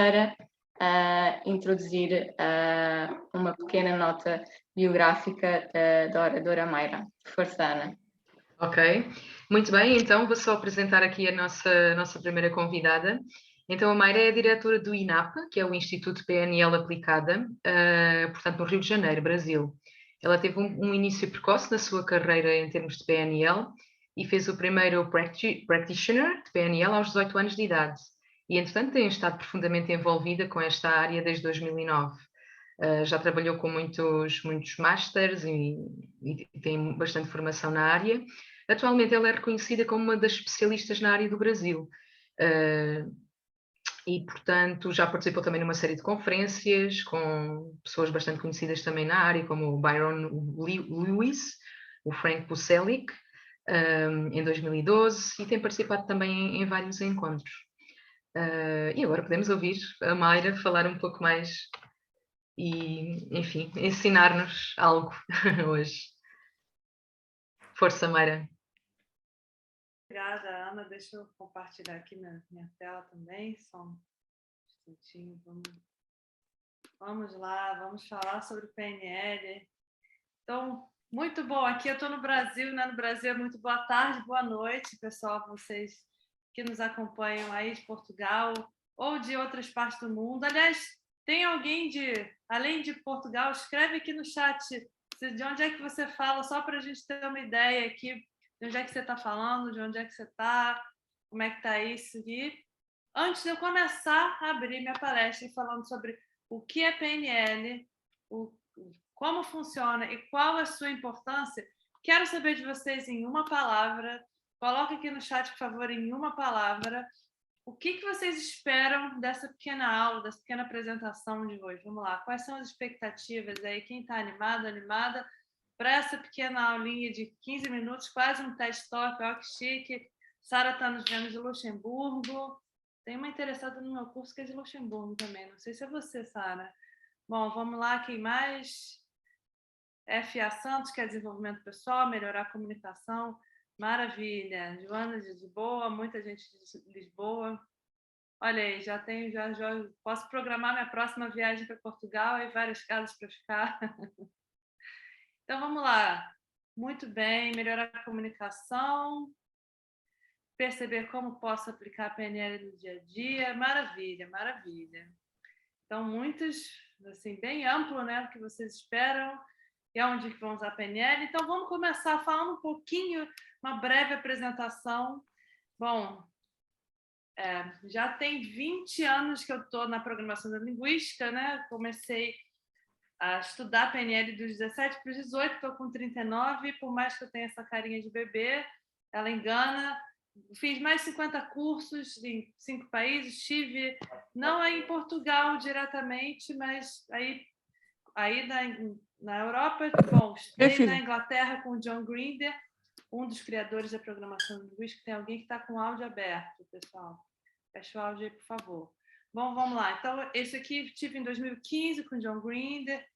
para introduzir uma pequena nota biográfica da oradora Mayra. Força, Ana. Ok, muito bem, então vou só apresentar aqui a nossa primeira convidada. Então a Mayra é a diretora do INAP, que é o Instituto PNL Aplicada, portanto no Rio de Janeiro, Brasil. Ela teve um início precoce na sua carreira em termos de PNL e fez o primeiro practitioner de PNL aos 18 anos de idade. E, entretanto, tem estado profundamente envolvida com esta área desde 2009. Já trabalhou com muitos masters e tem bastante formação na área. Atualmente ela é reconhecida como uma das especialistas na área do Brasil. E, portanto, já participou também numa série de conferências com pessoas bastante conhecidas também na área, como o Byron Lewis, o Frank Puselic, em 2012, e tem participado também em vários encontros. E agora podemos ouvir a Mayra falar um pouco mais e, enfim, ensinar-nos algo hoje. Força, Mayra. Obrigada, Ana. Deixa eu compartilhar aqui minha tela também, só um instantinho. Vamos lá, vamos falar sobre o PNL. Então, muito bom. Aqui eu estou no Brasil, né? No Brasil é muito boa tarde, boa noite, pessoal, vocês que nos acompanham aí de Portugal ou de outras partes do mundo. Aliás, tem alguém além de Portugal, escreve aqui no chat de onde é que você fala, só para a gente ter uma ideia aqui de onde é que você está falando, de onde é que você está, como é que está isso aqui. Antes de eu começar a abrir minha palestra falando sobre o que é PNL, como funciona e qual a sua importância, quero saber de vocês em uma palavra. Coloque aqui no chat, por favor, em uma palavra. O que vocês esperam dessa pequena aula, dessa pequena apresentação de hoje? Vamos lá, quais são as expectativas aí? Quem está animado, animada para essa pequena aulinha de 15 minutos, quase um TED Talk, ó, que chique. Sara está nos vendo de Luxemburgo. Tem uma interessada no meu curso que é de Luxemburgo também. Não sei se é você, Sara. Bom, vamos lá, quem mais? F.A. Santos, que é desenvolvimento pessoal, melhorar a comunicação. Maravilha. Joana de Lisboa, muita gente de Lisboa. Olha aí, já posso programar minha próxima viagem para Portugal e várias casas para ficar. Então, vamos lá. Muito bem, melhorar a comunicação, perceber como posso aplicar a PNL no dia a dia. Maravilha, maravilha. Então, muitos, assim, bem amplo, né, o que vocês esperam e aonde vão usar a PNL. Então, vamos começar falando um pouquinho, uma breve apresentação. Bom, já tem 20 anos que eu estou na programação da linguística, né? Comecei a estudar PNL dos 17 para os 18, estou com 39, por mais que eu tenha essa carinha de bebê, ela engana. Fiz mais de 50 cursos em 5 países, estive, não aí em Portugal diretamente, mas aí na Europa, bom, estive na Inglaterra com o John Grinder, um dos criadores da programação linguística. Tem alguém que está com o áudio aberto, pessoal. Fecha o áudio aí, por favor. Bom, vamos lá. Então, esse aqui estive em 2015 com o John Grinder,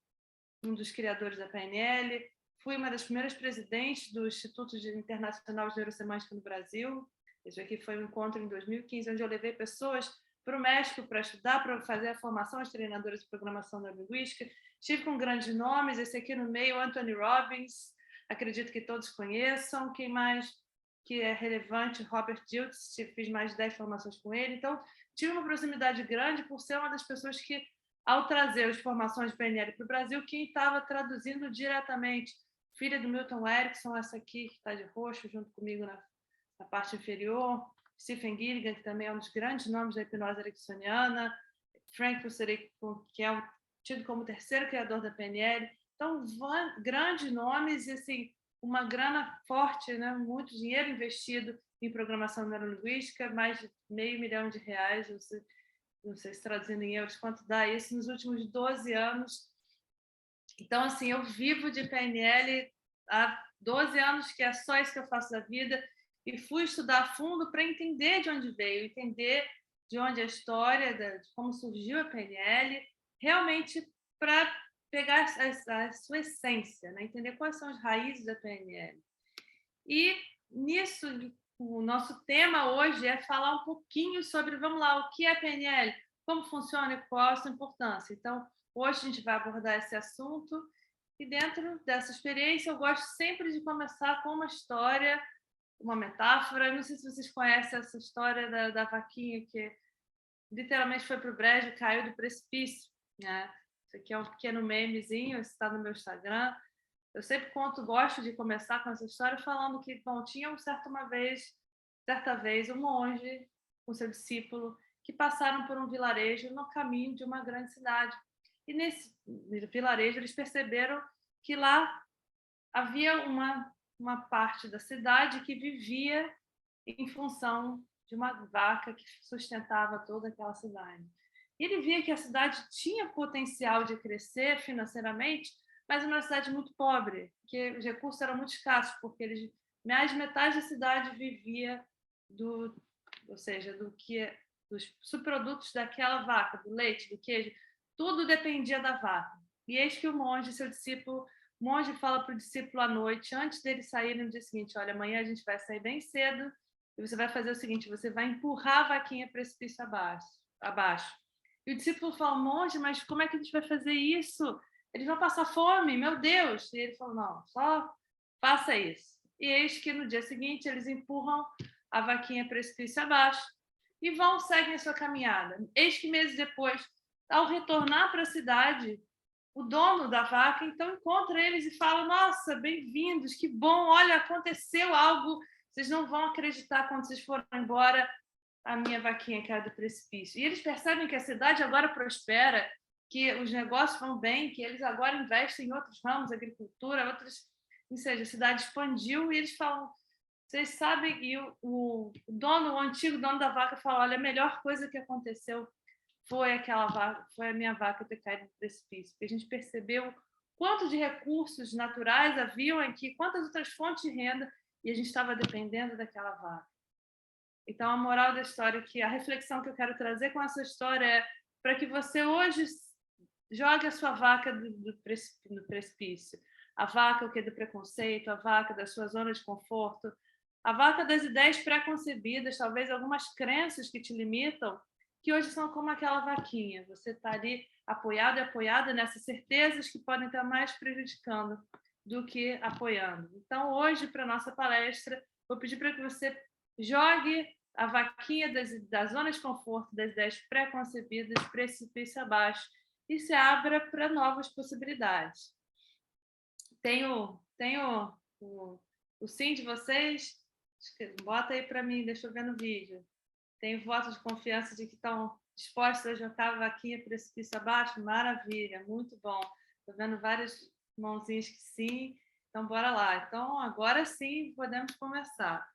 um dos criadores da PNL. Fui uma das primeiras presidentes do Instituto Internacional de Neurosemântica no Brasil. Esse aqui foi um encontro em 2015, onde eu levei pessoas para o México para estudar, para fazer a formação de treinadoras de programação neurolinguística. Estive com grandes nomes, esse aqui no meio, Anthony Robbins, acredito que todos conheçam. Quem mais que é relevante? Robert Dilts, fiz mais de 10 formações com ele. Então, tive uma proximidade grande por ser uma das pessoas que, ao trazer as formações de PNL para o Brasil, quem estava traduzindo diretamente, filha do Milton Erickson, essa aqui que está de roxo, junto comigo na parte inferior, Stephen Gilligan, que também é um dos grandes nomes da hipnose ericksoniana, Frank Puselic, que é tido como o terceiro criador da PNL. Então, grandes nomes e, assim, uma grana forte, né? Muito dinheiro investido em programação neurolinguística, mais de R$500 mil, não sei se traduzindo em euros quanto dá isso, nos últimos 12 anos. Então, assim, eu vivo de PNL há 12 anos, que é só isso que eu faço da vida, e fui estudar a fundo para entender de onde veio, entender de onde a história, de como surgiu a PNL, realmente para pegar a sua essência, né? Entender quais são as raízes da PNL. E nisso, o nosso tema hoje é falar um pouquinho sobre, vamos lá, o que é PNL? como funciona e qual a sua importância. Então, hoje a gente vai abordar esse assunto e dentro dessa experiência eu gosto sempre de começar com uma história, uma metáfora. Eu não sei se vocês conhecem essa história da vaquinha que literalmente foi para o brejo e caiu do precipício, né? Isso aqui é um pequeno memezinho, está no meu Instagram. Eu sempre gosto de começar com essa história falando que, bom, tinha certa vez, um monge com seu discípulo que passaram por um vilarejo no caminho de uma grande cidade. E nesse vilarejo eles perceberam que lá havia uma parte da cidade que vivia em função de uma vaca que sustentava toda aquela cidade. E ele via que a cidade tinha potencial de crescer financeiramente, mas uma cidade muito pobre, que os recursos eram muito escassos, porque mais de metade da cidade vivia ou seja, dos subprodutos daquela vaca, do leite, do queijo, tudo dependia da vaca. E eis que o monge, seu discípulo, o monge fala para o discípulo à noite, antes dele sair no dia seguinte: olha, amanhã a gente vai sair bem cedo e você vai fazer o seguinte, você vai empurrar a vaquinha precipício abaixo. E o discípulo fala: monge, mas como é que a gente vai fazer isso? Eles vão passar fome, meu Deus! E ele falou: não, só faça isso. E eis que no dia seguinte eles empurram a vaquinha precipício abaixo e seguem a sua caminhada. Eis que meses depois, ao retornar para a cidade, o dono da vaca então encontra eles e fala: nossa, bem-vindos, que bom, olha, aconteceu algo, vocês não vão acreditar quando vocês forem embora, a minha vaquinha caiu do precipício. E eles percebem que a cidade agora prospera, que os negócios vão bem, que eles agora investem em outros ramos, agricultura, ou seja, a cidade expandiu e eles falam: vocês sabem, e o antigo dono da vaca fala: olha, a melhor coisa que aconteceu foi a minha vaca ter caído no precipício, porque a gente percebeu quanto de recursos naturais haviam aqui, quantas outras fontes de renda, e a gente estava dependendo daquela vaca. Então, a moral da história, a reflexão que eu quero trazer com essa história é para que você hoje jogue a sua vaca no precipício. A vaca do preconceito, a vaca da sua zona de conforto, a vaca das ideias pré-concebidas, talvez algumas crenças que te limitam, que hoje são como aquela vaquinha. Você está ali apoiado e apoiada nessas certezas que podem estar mais prejudicando do que apoiando. Então, hoje, para a nossa palestra, vou pedir para que você jogue a vaquinha da zona de conforto, das ideias pré-concebidas, precipício abaixo, e se abra para novas possibilidades. Tenho o sim de vocês? Bota aí para mim, deixa eu ver no vídeo. Tenho voto de confiança de que estão dispostos a jogar a vaquinha precipício abaixo? Maravilha, muito bom. Estou vendo várias mãozinhas que sim. Então, bora lá. Então, agora sim, podemos começar.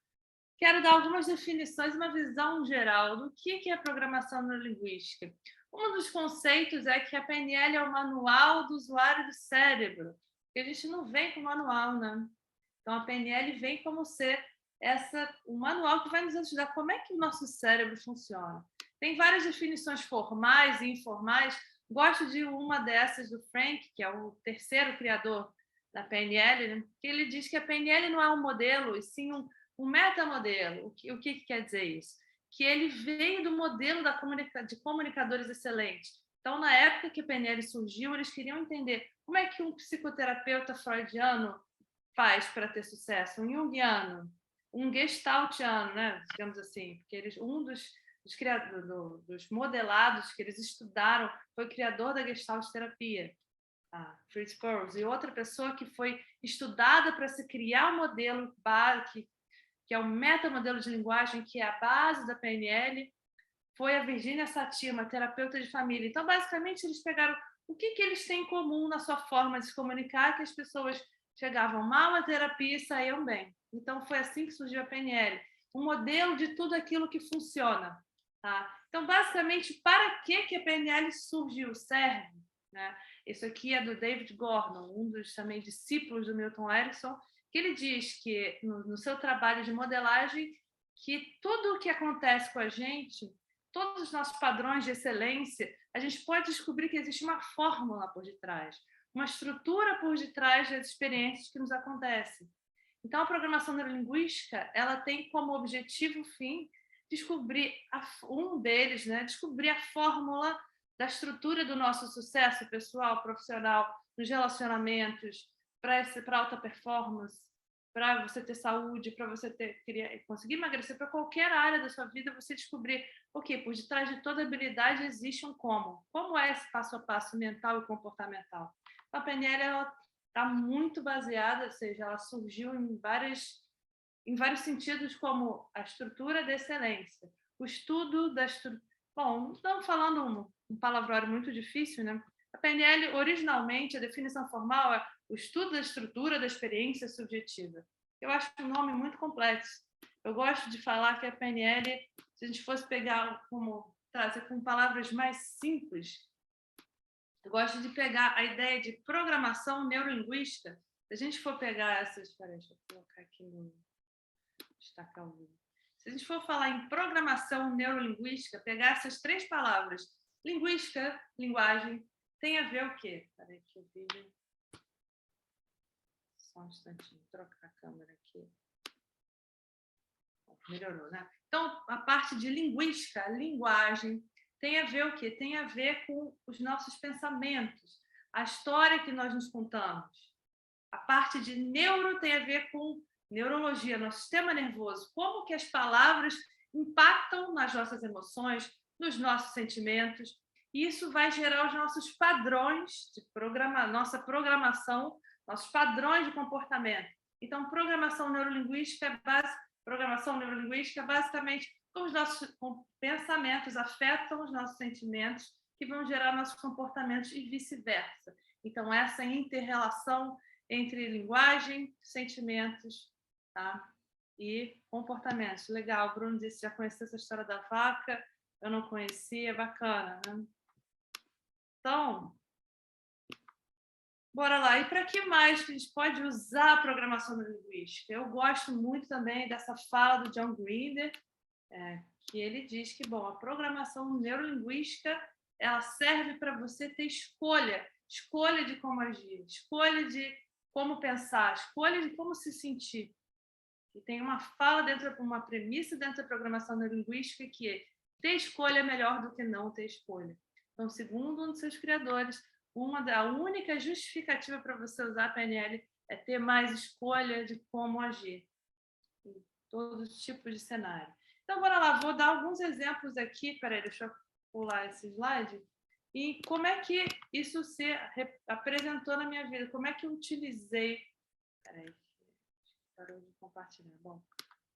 Quero dar algumas definições, uma visão geral do que é programação neurolinguística. Um dos conceitos é que a PNL é o manual do usuário do cérebro, porque a gente não vem com manual, né? Então, a PNL vem como ser o manual que vai nos ajudar como é que o nosso cérebro funciona. Tem várias definições formais e informais. Gosto de uma dessas do Frank, que é o terceiro criador da PNL, né? Que ele diz que a PNL não é um modelo, e sim um metamodelo. O que quer dizer isso? Que ele veio do modelo de comunicadores excelentes. Então, na época que a PNL surgiu, eles queriam entender como é que um psicoterapeuta freudiano faz para ter sucesso, um junguiano, um gestaltiano, né? Digamos assim, porque dos modelados que eles estudaram foi o criador da gestalt terapia, Fritz Perls, e outra pessoa que foi estudada para se criar um modelo que é o metamodelo de linguagem, que é a base da PNL, foi a Virginia Satir, uma terapeuta de família. Então, basicamente, eles pegaram o que eles têm em comum na sua forma de se comunicar, que as pessoas chegavam mal à terapia e saíam bem. Então, foi assim que surgiu a PNL, um modelo de tudo aquilo que funciona. Tá? Então, basicamente, para que a PNL surgiu? Serve? Né? Isso aqui é do David Gordon, um dos também discípulos do Milton Erickson, que ele diz que, no seu trabalho de modelagem, que tudo o que acontece com a gente, todos os nossos padrões de excelência, a gente pode descobrir que existe uma fórmula por detrás, uma estrutura por detrás das experiências que nos acontecem. Então, a programação neurolinguística, ela tem como objetivo fim descobrir um deles, né? Descobrir a fórmula da estrutura do nosso sucesso pessoal, profissional, nos relacionamentos, para alta performance, para você ter saúde, para você conseguir emagrecer, para qualquer área da sua vida, você descobrir, ok, por detrás de toda habilidade existe um como. Como é esse passo a passo mental e comportamental? A PNL está muito baseada, ou seja, ela surgiu em vários sentidos, como a estrutura da excelência, o estudo da estrutura. Bom, não estamos falando um palavrório muito difícil, né? A PNL, originalmente, a definição formal é o estudo da estrutura da experiência subjetiva. Eu acho um nome muito complexo. Eu gosto de falar que a PNL, se a gente fosse pegar trazer com palavras mais simples, eu gosto de pegar a ideia de programação neurolinguística. Se a gente for pegar essas... Espera aí, deixa eu colocar aqui no... destacar o vídeo. Se a gente for falar em programação neurolinguística, pegar essas 3 palavras, linguística, linguagem, tem a ver o quê? Espera aí que o vídeo... Só um instantinho, trocar a câmera aqui. Melhorou, né? Então, a parte de linguística, linguagem, tem a ver o quê? Tem a ver com os nossos pensamentos, a história que nós nos contamos. A parte de neuro tem a ver com neurologia, nosso sistema nervoso, como que as palavras impactam nas nossas emoções, nos nossos sentimentos. E isso vai gerar os nossos padrões de nossa programação, nossos padrões de comportamento. Então, programação neurolinguística basicamente como os nossos pensamentos afetam os nossos sentimentos, que vão gerar nossos comportamentos e vice-versa. Então, essa inter-relação entre linguagem, sentimentos, tá? E comportamentos. Legal, o Bruno disse, já conhecia essa história da vaca, eu não conhecia, bacana, né? Então, bora lá. E para que mais que a gente pode usar a programação neurolinguística? Eu gosto muito também dessa fala do John Grinder, que ele diz que, bom, a programação neurolinguística, ela serve para você ter escolha de como agir, escolha de como pensar, escolha de como se sentir. E tem uma fala uma premissa dentro da programação neurolinguística que é: ter escolha é melhor do que não ter escolha. Então, segundo um dos seus criadores, a única justificativa para você usar a PNL é ter mais escolha de como agir em todos os tipos de cenário. Então, bora lá, vou dar alguns exemplos aqui. Peraí, deixa eu pular esse slide. E como é que isso se apresentou na minha vida? Como é que eu utilizei... Peraí, parou de compartilhar. Bom,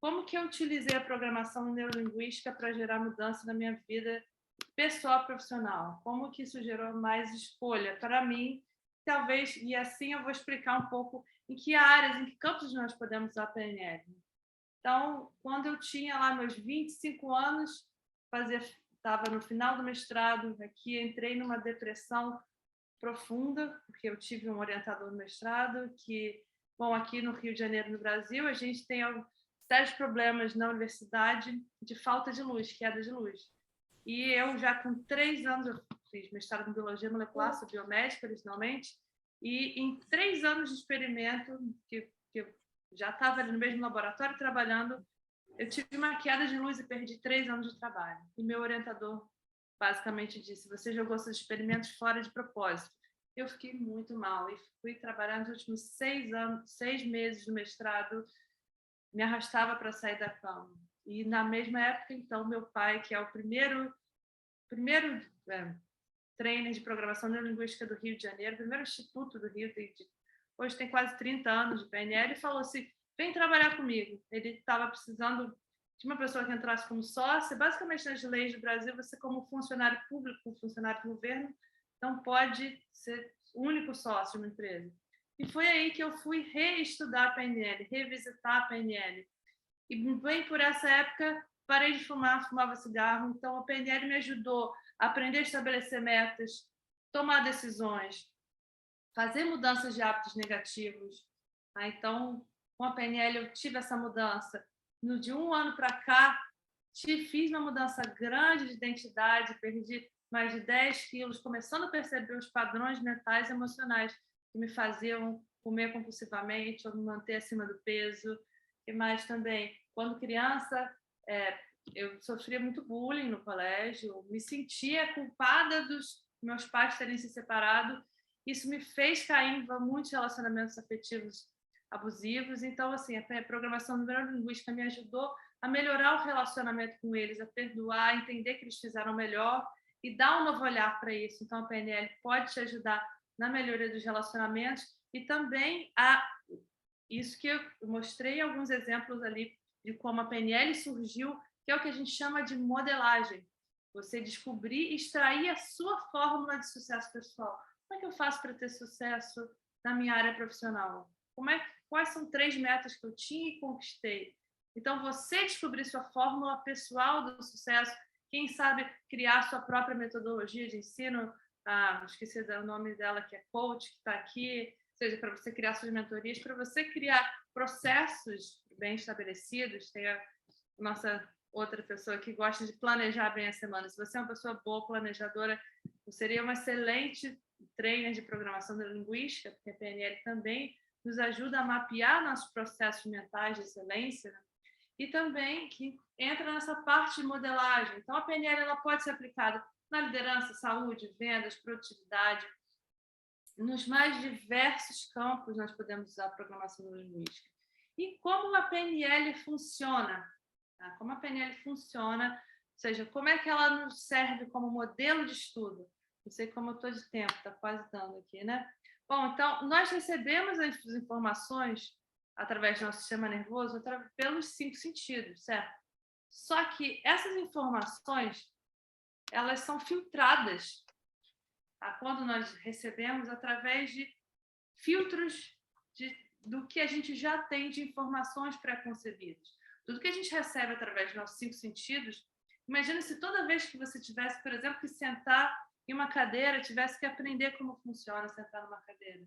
como que eu utilizei a programação neurolinguística para gerar mudança na minha vida pessoal profissional? Como que isso gerou mais escolha para mim? Talvez, e assim eu vou explicar um pouco em que áreas, em que campos nós podemos usar a PNL. Então, quando eu tinha lá meus 25 anos, estava no final do mestrado, aqui entrei numa depressão profunda, porque eu tive um orientador no mestrado que, bom, aqui no Rio de Janeiro, no Brasil, a gente tem sérios problemas na universidade de falta de luz, queda de luz. E eu já com 3 anos, eu fiz mestrado em Biologia Molecular, sou biomédica originalmente, e em 3 anos de experimento, que eu já estava ali no mesmo laboratório trabalhando, eu tive uma queda de luz e perdi 3 anos de trabalho. E meu orientador basicamente disse: você jogou seus experimentos fora de propósito. Eu fiquei muito mal e fui trabalhar nos últimos 6 meses do mestrado, me arrastava para sair da cama. E na mesma época, então, meu pai, que é o primeiro trainer de programação neurolinguística do Rio de Janeiro, primeiro instituto do Rio, hoje tem quase 30 anos de PNL, e falou assim: vem trabalhar comigo. Ele estava precisando de uma pessoa que entrasse como sócia. Basicamente, nas leis do Brasil, você, como funcionário público, funcionário do governo, não pode ser o único sócio de uma empresa. E foi aí que eu fui reestudar a PNL, revisitar a PNL. E bem por essa época, parei de fumar, fumava cigarro. Então, a PNL me ajudou a aprender a estabelecer metas, tomar decisões, fazer mudanças de hábitos negativos. Então, com a PNL, eu tive essa mudança. De 1 ano para cá, fiz uma mudança grande de identidade, perdi mais de 10 quilos, começando a perceber os padrões mentais e emocionais que me faziam comer compulsivamente ou me manter acima do peso. E mais também, quando criança, eu sofria muito bullying no colégio, me sentia culpada dos meus pais terem se separado. Isso me fez cair em muitos relacionamentos afetivos abusivos. Então, assim, a programação neurolinguística me ajudou a melhorar o relacionamento com eles, a perdoar, a entender que eles fizeram melhor e dar um novo olhar para isso. Então, a PNL pode te ajudar na melhoria dos relacionamentos e também isso que eu mostrei alguns exemplos ali de como a PNL surgiu, que é o que a gente chama de modelagem. Você descobrir e extrair a sua fórmula de sucesso pessoal. Como é que eu faço para ter sucesso na minha área profissional? Quais são 3 metas que eu tinha e conquistei? Então, você descobrir sua fórmula pessoal do sucesso, quem sabe criar sua própria metodologia de ensino, esqueci o nome dela, que é coach, que está aqui, seja para você criar suas mentorias, para você criar processos bem estabelecidos. Tem a nossa outra pessoa que gosta de planejar bem a semana. Se você é uma pessoa boa, planejadora, você seria uma excelente trainer de programação neurolinguística, porque a PNL também nos ajuda a mapear nossos processos mentais de excelência, né? E também que entra nessa parte de modelagem. Então, a PNL ela pode ser aplicada na liderança, saúde, vendas, produtividade. Nos mais diversos campos nós podemos usar a programação neurolinguística. E como a PNL funciona? Como a PNL funciona, ou seja, como é que ela nos serve como modelo de estudo? Não sei como eu estou de tempo, está quase dando aqui, né? Bom, então, nós recebemos as informações através do nosso sistema nervoso pelos 5 sentidos, certo? Só que essas informações, elas são filtradas quando nós recebemos através de filtros do que a gente já tem de informações pré-concebidas. Tudo que a gente recebe através dos nossos 5 sentidos, imagina se toda vez que você tivesse, por exemplo, que sentar em uma cadeira, tivesse que aprender como funciona sentar numa cadeira,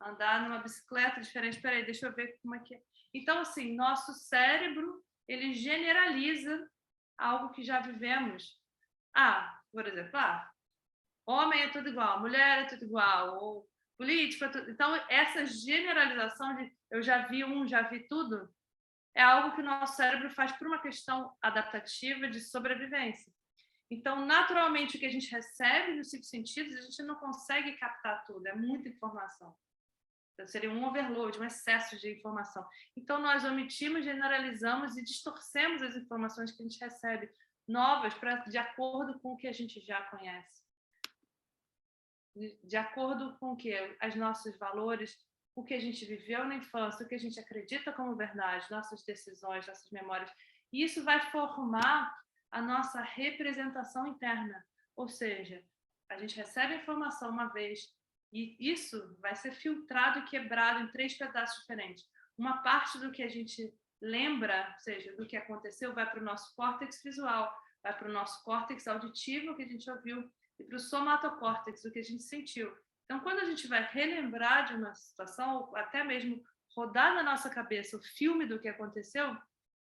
andar numa bicicleta diferente. Espera aí, deixa eu ver como é que é. Então, assim, nosso cérebro, ele generaliza algo que já vivemos. Por exemplo, homem é tudo igual, mulher é tudo igual, ou político é tudo... Então, essa generalização de eu já vi tudo, é algo que o nosso cérebro faz por uma questão adaptativa de sobrevivência. Então, naturalmente, o que a gente recebe nos 5 sentidos, a gente não consegue captar tudo, é muita informação. Então, seria um overload, um excesso de informação. Então, nós omitimos, generalizamos e distorcemos as informações que a gente recebe, novas, de acordo com o que a gente já conhece. De acordo com o que? Os nossos valores, o que a gente viveu na infância, o que a gente acredita como verdade, nossas decisões, nossas memórias. E isso vai formar a nossa representação interna. Ou seja, a gente recebe a informação uma vez e isso vai ser filtrado e quebrado em 3 pedaços diferentes. Uma parte do que a gente lembra, ou seja, do que aconteceu, vai para o nosso córtex visual, vai para o nosso córtex auditivo, que a gente ouviu, e para o somatocórtex, o que a gente sentiu. Então, quando a gente vai relembrar de uma situação, ou até mesmo rodar na nossa cabeça o filme do que aconteceu,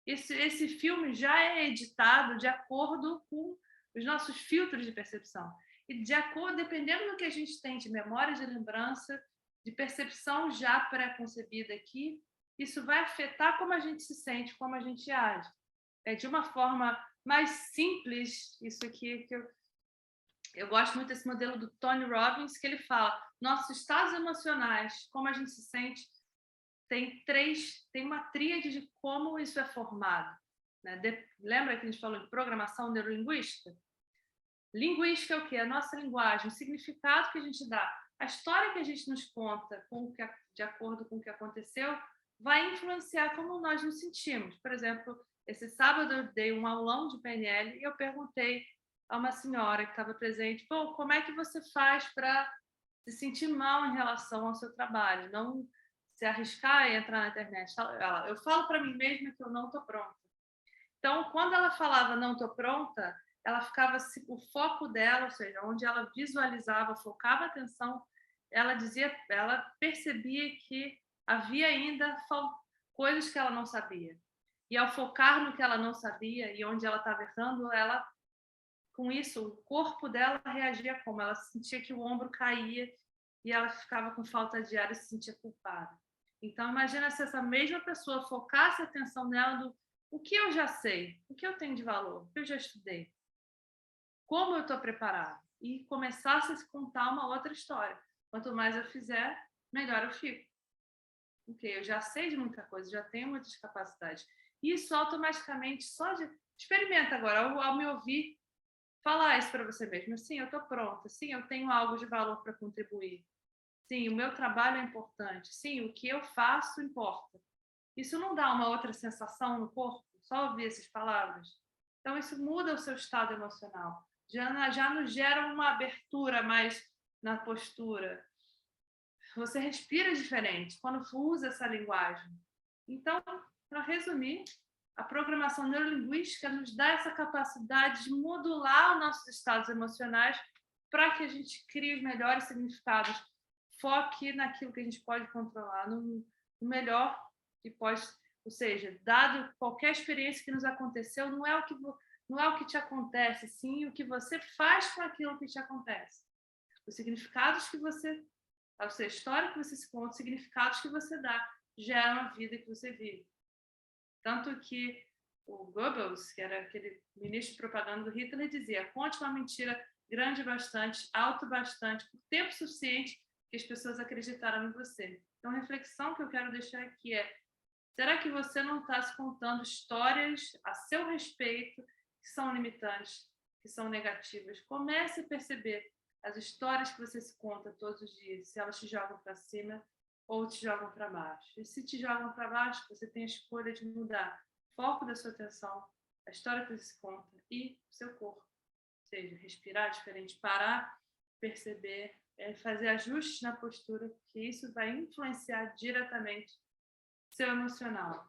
esse filme já é editado de acordo com os nossos filtros de percepção. E de acordo, dependendo do que a gente tem de memória, de lembrança, de percepção já pré-concebida aqui, isso vai afetar como a gente se sente, como a gente age. De uma forma mais simples, isso aqui que eu gosto muito desse modelo do Tony Robbins, que ele fala, nossos estados emocionais, como a gente se sente, tem uma tríade de como isso é formado. Né? Lembra que a gente falou de programação neurolinguística? Linguística é o quê? A nossa linguagem, o significado que a gente dá, a história que a gente nos conta, de acordo com o que aconteceu, vai influenciar como nós nos sentimos. Por exemplo, esse sábado eu dei um aulão de PNL e eu perguntei a uma senhora que estava presente, como é que você faz para se sentir mal em relação ao seu trabalho? Não se arriscar e entrar na internet. Eu falo para mim mesma que eu não estou pronta. Então, quando ela falava não estou pronta, ela ficava, o foco dela, ou seja, onde ela visualizava, focava a atenção, ela percebia que havia ainda coisas que ela não sabia. E ao focar no que ela não sabia e onde ela estava errando, com isso, o corpo dela reagia como? Ela sentia que o ombro caía e ela ficava com falta de ar e se sentia culpada. Então, imagina se essa mesma pessoa focasse a atenção nela O que eu já sei? O que eu tenho de valor? O que eu já estudei? Como eu estou preparado? E começasse a se contar uma outra história. Quanto mais eu fizer, melhor eu fico. Porque eu já sei de muita coisa, já tenho muitas capacidades. Isso automaticamente, só de... Experimenta agora, ao me ouvir, falar isso para você mesmo. Sim, eu estou pronta. Sim, eu tenho algo de valor para contribuir. Sim, o meu trabalho é importante. Sim, o que eu faço importa. Isso não dá uma outra sensação no corpo? Só ouvir essas palavras? Então, isso muda o seu estado emocional. Já nos gera uma abertura mais na postura. Você respira diferente quando usa essa linguagem. Então, para resumir, a programação neurolinguística nos dá essa capacidade de modular os nossos estados emocionais para que a gente crie os melhores significados. Foque naquilo que a gente pode controlar, no melhor que pode, ou seja, dado qualquer experiência que nos aconteceu, não é o que te acontece, sim o que você faz com aquilo que te acontece. Os significados que você, a sua história que você se conta, os significados que você dá, geram a vida que você vive. Tanto que o Goebbels, que era aquele ministro de propaganda do Hitler, dizia: conte uma mentira grande bastante, alto bastante, por tempo suficiente que as pessoas acreditaram em você. Então, a reflexão que eu quero deixar aqui é: será que você não está se contando histórias a seu respeito que são limitantes, que são negativas? Comece a perceber as histórias que você se conta todos os dias, se elas te jogam para cima ou te jogam para baixo. E se te jogam para baixo, você tem a escolha de mudar o foco da sua atenção, a história que você se conta e o seu corpo. Ou seja, respirar diferente, parar, perceber, fazer ajustes na postura, porque isso vai influenciar diretamente seu emocional.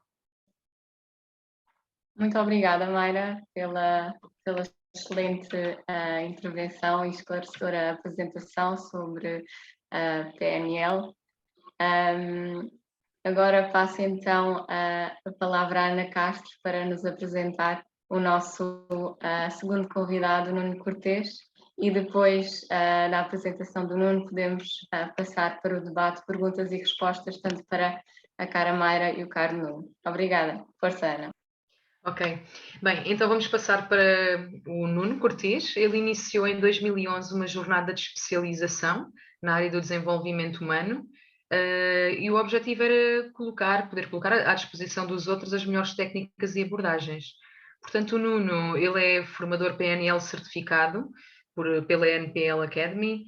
Muito obrigada, Mayra, pela excelente intervenção e esclarecedora apresentação sobre a PNL. Agora passo então a palavra à Ana Castro para nos apresentar o nosso segundo convidado, Nuno Cortês, e depois da apresentação do Nuno podemos passar para o debate, perguntas e respostas, tanto para a cara Mayra e o caro Nuno. Obrigada. Força, Ana. Ok. Bem, então vamos passar para o Nuno Cortês. Ele iniciou em 2011 uma jornada de especialização na área do desenvolvimento humano e o objetivo era poder colocar à disposição dos outros as melhores técnicas e abordagens. Portanto, o Nuno, ele é formador PNL certificado pela NPL Academy,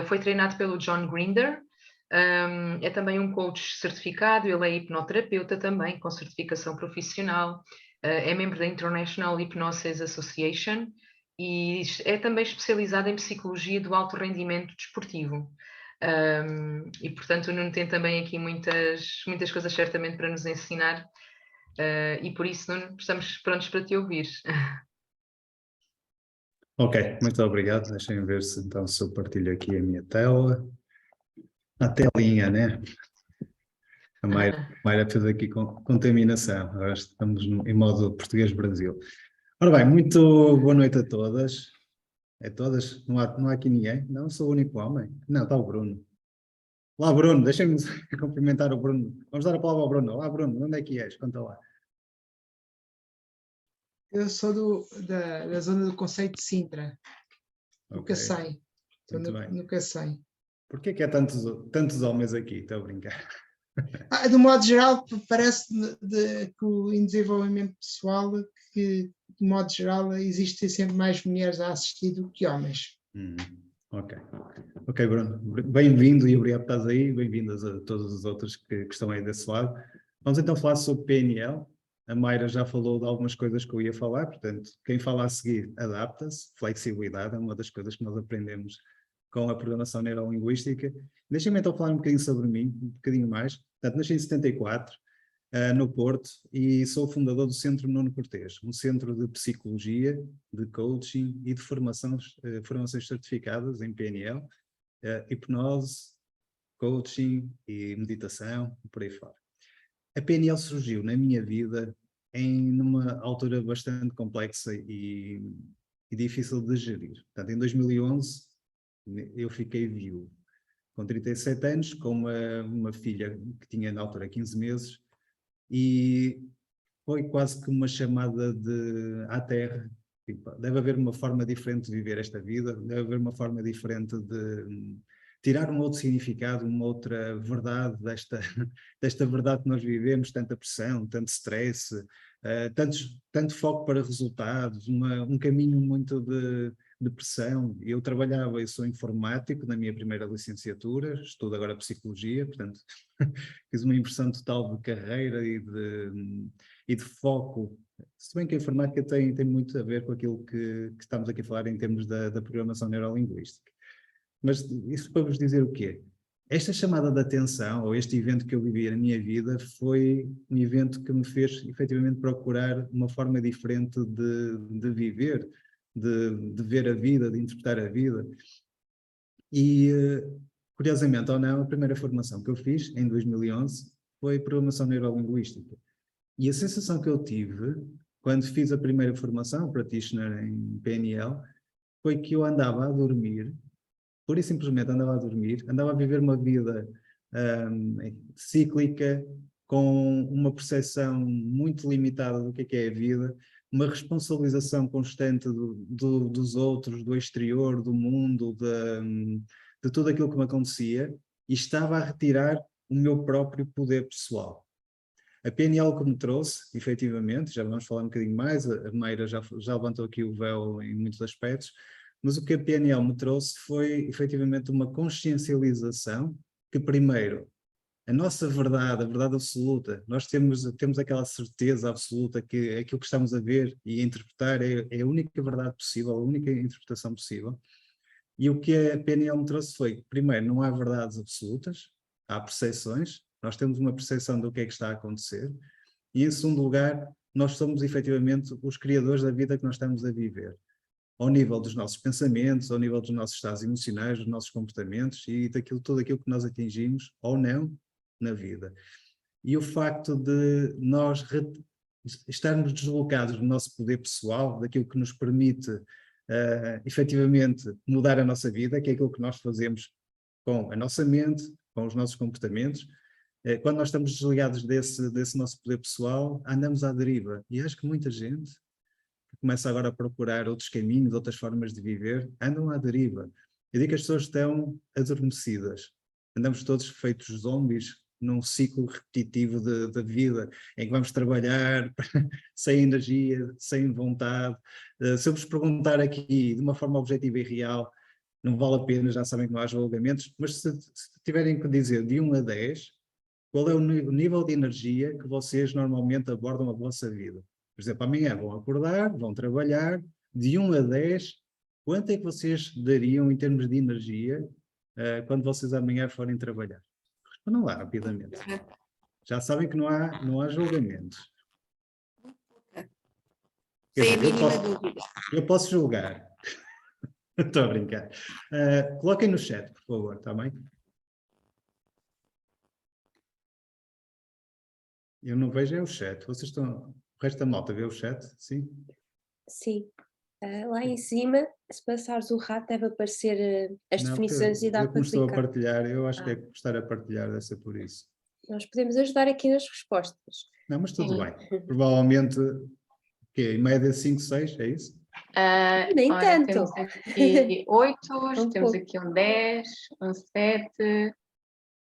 foi treinado pelo John Grinder, é também um coach certificado, ele é hipnoterapeuta também, com certificação profissional, é membro da International Hypnosis Association e é também especializado em psicologia do alto rendimento desportivo. E, portanto, o Nuno tem também aqui muitas coisas certamente para nos ensinar e por isso, Nuno, estamos prontos para te ouvir. Ok, muito obrigado. Deixem ver se então se eu partilho aqui a minha tela. A telinha, né? A Mayra fez aqui contaminação. Agora estamos em modo português-Brasil. Ora bem, muito boa noite a todas. É todas? Não há aqui ninguém? Não, sou o único homem. Não, está o Bruno. Olá, Bruno, deixem-me cumprimentar o Bruno. Vamos dar a palavra ao Bruno. Olá, Bruno, onde é que és? Conta lá. Eu sou da zona do Conceito de Sintra. Nunca Ok, sei. muito bem. Nunca sei. Porquê que há tantos homens aqui? Estou a brincar. De modo geral, parece que em desenvolvimento pessoal, que de modo geral existe sempre mais mulheres a assistir do que homens. Ok. Ok, Bruno. Bem-vindo e obrigado por estás aí. Bem-vindas a todos os outros que estão aí desse lado. Vamos então falar sobre PNL. A Mayra já falou de algumas coisas que eu ia falar, portanto, quem fala a seguir adapta-se. Flexibilidade é uma das coisas que nós aprendemos com a programação neurolinguística. Deixem-me então falar um bocadinho sobre mim, um bocadinho mais. Portanto, nasci em 74, no Porto, e sou fundador do Centro Nuno Cortês, um centro de psicologia, de coaching e de formações certificadas em PNL, hipnose, coaching e meditação, e por aí fora. A PNL surgiu na minha vida numa altura bastante complexa e difícil de gerir. Portanto, em 2011, eu fiquei viúvo, com 37 anos, com uma filha que tinha na altura 15 meses, e foi quase que uma chamada à Terra. Tipo, deve haver uma forma diferente de viver esta vida, deve haver uma forma diferente de tirar um outro significado, uma outra verdade desta verdade que nós vivemos, tanta pressão, tanto stress, tanto foco para resultados, um caminho muito de pressão. Eu sou informático na minha primeira licenciatura, estudo agora Psicologia, portanto fiz uma inversão total de carreira e de foco. Se bem que a informática tem muito a ver com aquilo que estamos aqui a falar em termos da programação neurolinguística. Mas isso para vos dizer o quê? Esta chamada de atenção, ou este evento que eu vivi na minha vida, foi um evento que me fez efetivamente procurar uma forma diferente de viver, de ver a vida, de interpretar a vida. E, curiosamente ou não, a primeira formação que eu fiz, em 2011, foi programação neurolinguística. E a sensação que eu tive, quando fiz a primeira formação, practitioner em PNL, foi que eu andava a dormir, pura e simplesmente andava a dormir, andava a viver uma vida cíclica, com uma percepção muito limitada do que é a vida, uma responsabilização constante dos outros, do exterior, do mundo, de tudo aquilo que me acontecia, e estava a retirar o meu próprio poder pessoal. A PNL que me trouxe, efetivamente, já vamos falar um bocadinho mais, a Mayra já levantou aqui o véu em muitos aspectos, mas o que a PNL me trouxe foi efetivamente uma consciencialização que, primeiro, a nossa verdade, a verdade absoluta, nós temos aquela certeza absoluta que aquilo que estamos a ver e a interpretar é a única verdade possível, a única interpretação possível. E o que a PNL me trouxe foi, primeiro, não há verdades absolutas, há percepções, nós temos uma percepção do que é que está a acontecer, e em segundo lugar, nós somos efetivamente os criadores da vida que nós estamos a viver, ao nível dos nossos pensamentos, ao nível dos nossos estados emocionais, dos nossos comportamentos e tudo aquilo que nós atingimos ou não na vida. E o facto de nós estarmos deslocados do nosso poder pessoal, daquilo que nos permite efetivamente mudar a nossa vida, que é aquilo que nós fazemos com a nossa mente, com os nossos comportamentos, quando nós estamos desligados desse nosso poder pessoal, andamos à deriva. E acho que muita gente que começa agora a procurar outros caminhos, outras formas de viver, andam à deriva. Eu digo que as pessoas estão adormecidas. Andamos todos feitos zombies num ciclo repetitivo da vida, em que vamos trabalhar sem energia, sem vontade. Se eu vos perguntar aqui de uma forma objetiva e real, não vale a pena, já sabem que não há julgamentos, mas se tiverem que dizer de 1 a 10, qual é o nível de energia que vocês normalmente abordam a vossa vida? Por exemplo, amanhã vão acordar, vão trabalhar, de 1 a 10, quanto é que vocês dariam em termos de energia quando vocês amanhã forem trabalhar? Respondam lá rapidamente. Já sabem que não há julgamentos. Sem a dizer, mínima dúvida. Eu posso julgar. Estou a brincar. Coloquem no chat, por favor, está bem? Eu não vejo o chat. Vocês estão... O resto da malta vê o chat? Sim? Sim. Lá em cima, se passares o rato, deve aparecer as definições e dá para como estou a clicar. partilhar, eu acho que é estar a partilhar, deve ser por isso. Nós podemos ajudar aqui nas respostas. Não, mas tudo bem. Provavelmente, em média 5, 6, é isso? Nem tanto. Temos aqui 8, temos pouco. aqui um 10, um 7.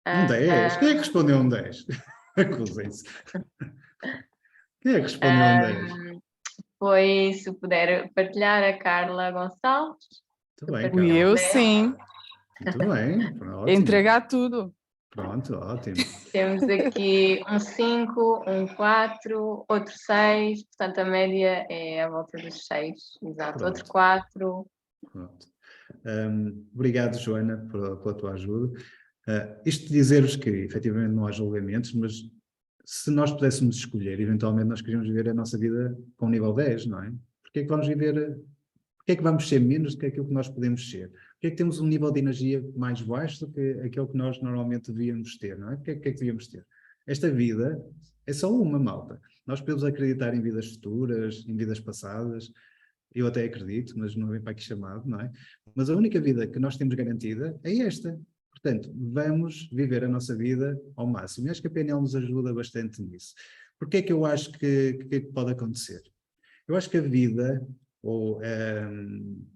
Um 10? Quem é que respondeu um 10? Acusem-se. Quem é que respondeu um 10? Foi, se puder partilhar, a Carla Gonçalves. Muito bem, Fui Carla. eu, sim. Muito bem, ótimo. Entregar tudo. Pronto, ótimo. Temos aqui um 5, um 4, outro 6, portanto a média é à volta dos 6, exato. Pronto. Outro 4. Pronto. Obrigado, Joana, pela tua ajuda. Isto de dizer-vos que efetivamente não há julgamentos, mas se nós pudéssemos escolher, eventualmente nós queríamos viver a nossa vida com nível 10, não é? Porque é que vamos viver, porque é que vamos ser menos do que aquilo que nós podemos ser? Porque é que temos um nível de energia mais baixo do que aquele que nós normalmente devíamos ter, não é? Porque é que devíamos ter? Esta vida é só uma, malta. Nós podemos acreditar em vidas futuras, em vidas passadas, eu até acredito, mas não vem para aqui chamado, não é? Mas a única vida que nós temos garantida é esta. Portanto, vamos viver a nossa vida ao máximo. E acho que a PNL nos ajuda bastante nisso. Porque é que eu acho que pode acontecer? Eu acho que a vida, ou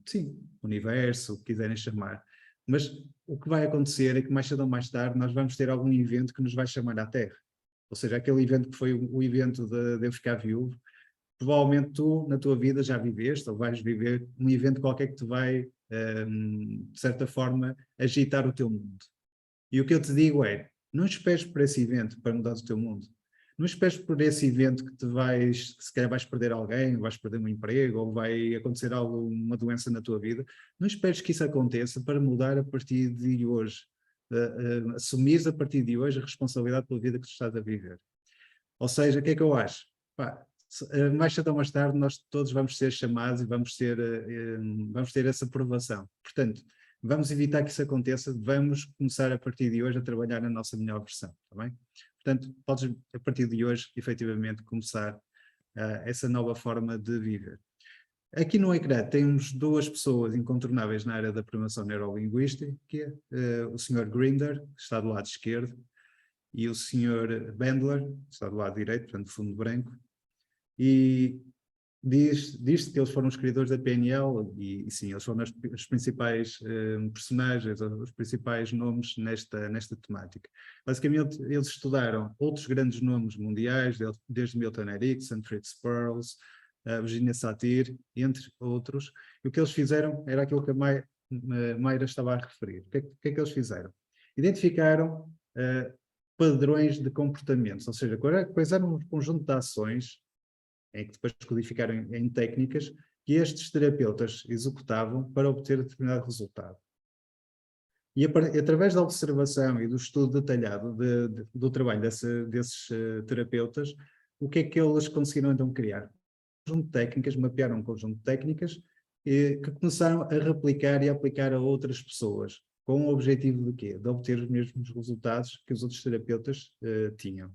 sim, o universo, o que quiserem chamar, mas o que vai acontecer é que mais cedo ou mais tarde nós vamos ter algum evento que nos vai chamar à Terra. Ou seja, aquele evento que foi o evento de eu ficar viúvo, provavelmente tu, na tua vida, já viveste ou vais viver um evento qualquer que te vai, de certa forma, agitar o teu mundo. E o que eu te digo é, não esperes por esse evento para mudar o teu mundo. Não esperes por esse evento que se calhar vais perder alguém, vais perder um emprego, ou vai acontecer uma doença na tua vida. Não esperes que isso aconteça para mudar a partir de hoje. Assumires a partir de hoje a responsabilidade pela vida que tu estás a viver. Ou seja, o que é que eu acho? Pá, mais cedo ou mais tarde nós todos vamos ser chamados e vamos ter essa aprovação. Portanto, vamos evitar que isso aconteça, vamos começar a partir de hoje a trabalhar na nossa melhor versão, está bem? Portanto, podes a partir de hoje, efetivamente, começar essa nova forma de viver. Aqui no ecrã temos duas pessoas incontornáveis na área da programação neurolinguística, que é o Sr. Grinder, que está do lado esquerdo, e o Sr. Bandler, que está do lado direito, portanto, fundo branco, e diz-se que eles foram os criadores da PNL e sim, eles foram os principais personagens, os principais nomes nesta temática. Basicamente, eles estudaram outros grandes nomes mundiais, desde Milton Erickson, Fritz Perls, Virginia Satir, entre outros, e o que eles fizeram era aquilo que a Mayra estava a referir. O que é que eles fizeram? Identificaram padrões de comportamentos, ou seja, quais eram um conjunto de ações em que depois codificaram em técnicas que estes terapeutas executavam para obter determinado resultado. E através da observação e do estudo detalhado do trabalho desses terapeutas, o que é que eles conseguiram então criar? Um conjunto de técnicas, mapearam um conjunto de técnicas que começaram a replicar e a aplicar a outras pessoas, com o objetivo de quê? De obter os mesmos resultados que os outros terapeutas tinham.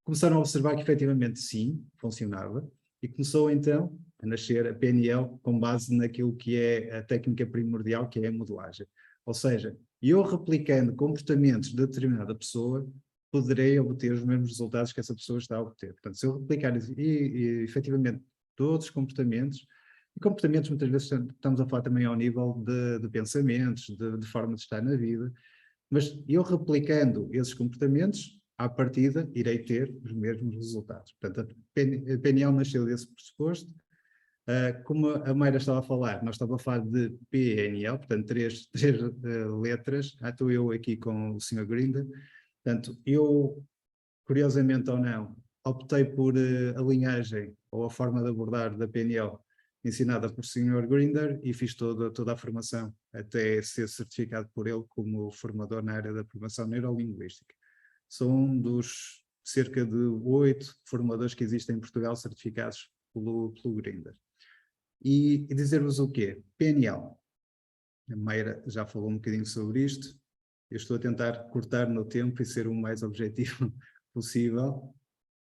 Começaram a observar que efetivamente sim, funcionava, e começou então a nascer a PNL com base naquilo que é a técnica primordial, que é a modelagem. Ou seja, eu replicando comportamentos de determinada pessoa, poderei obter os mesmos resultados que essa pessoa está a obter. Portanto, se eu replicar e efetivamente todos os comportamentos, e comportamentos muitas vezes estamos a falar também ao nível de pensamentos, de forma de estar na vida, mas eu replicando esses comportamentos, à partida, irei ter os mesmos resultados. Portanto, a PNL nasceu desse pressuposto. Como a Mayra estava a falar, nós estávamos a falar de PNL, portanto, três letras. Estou eu aqui com o Sr. Grinder. Portanto, eu, curiosamente ou não, optei por a linhagem ou a forma de abordar da PNL ensinada por Sr. Grinder e fiz toda a formação até ser certificado por ele como formador na área da programação neurolinguística. Sou um dos cerca de 8 formadores que existem em Portugal certificados pelo Grinder. E dizer-vos o quê? PNL. A Mayra já falou um bocadinho sobre isto. Eu estou a tentar cortar no tempo e ser o mais objetivo possível.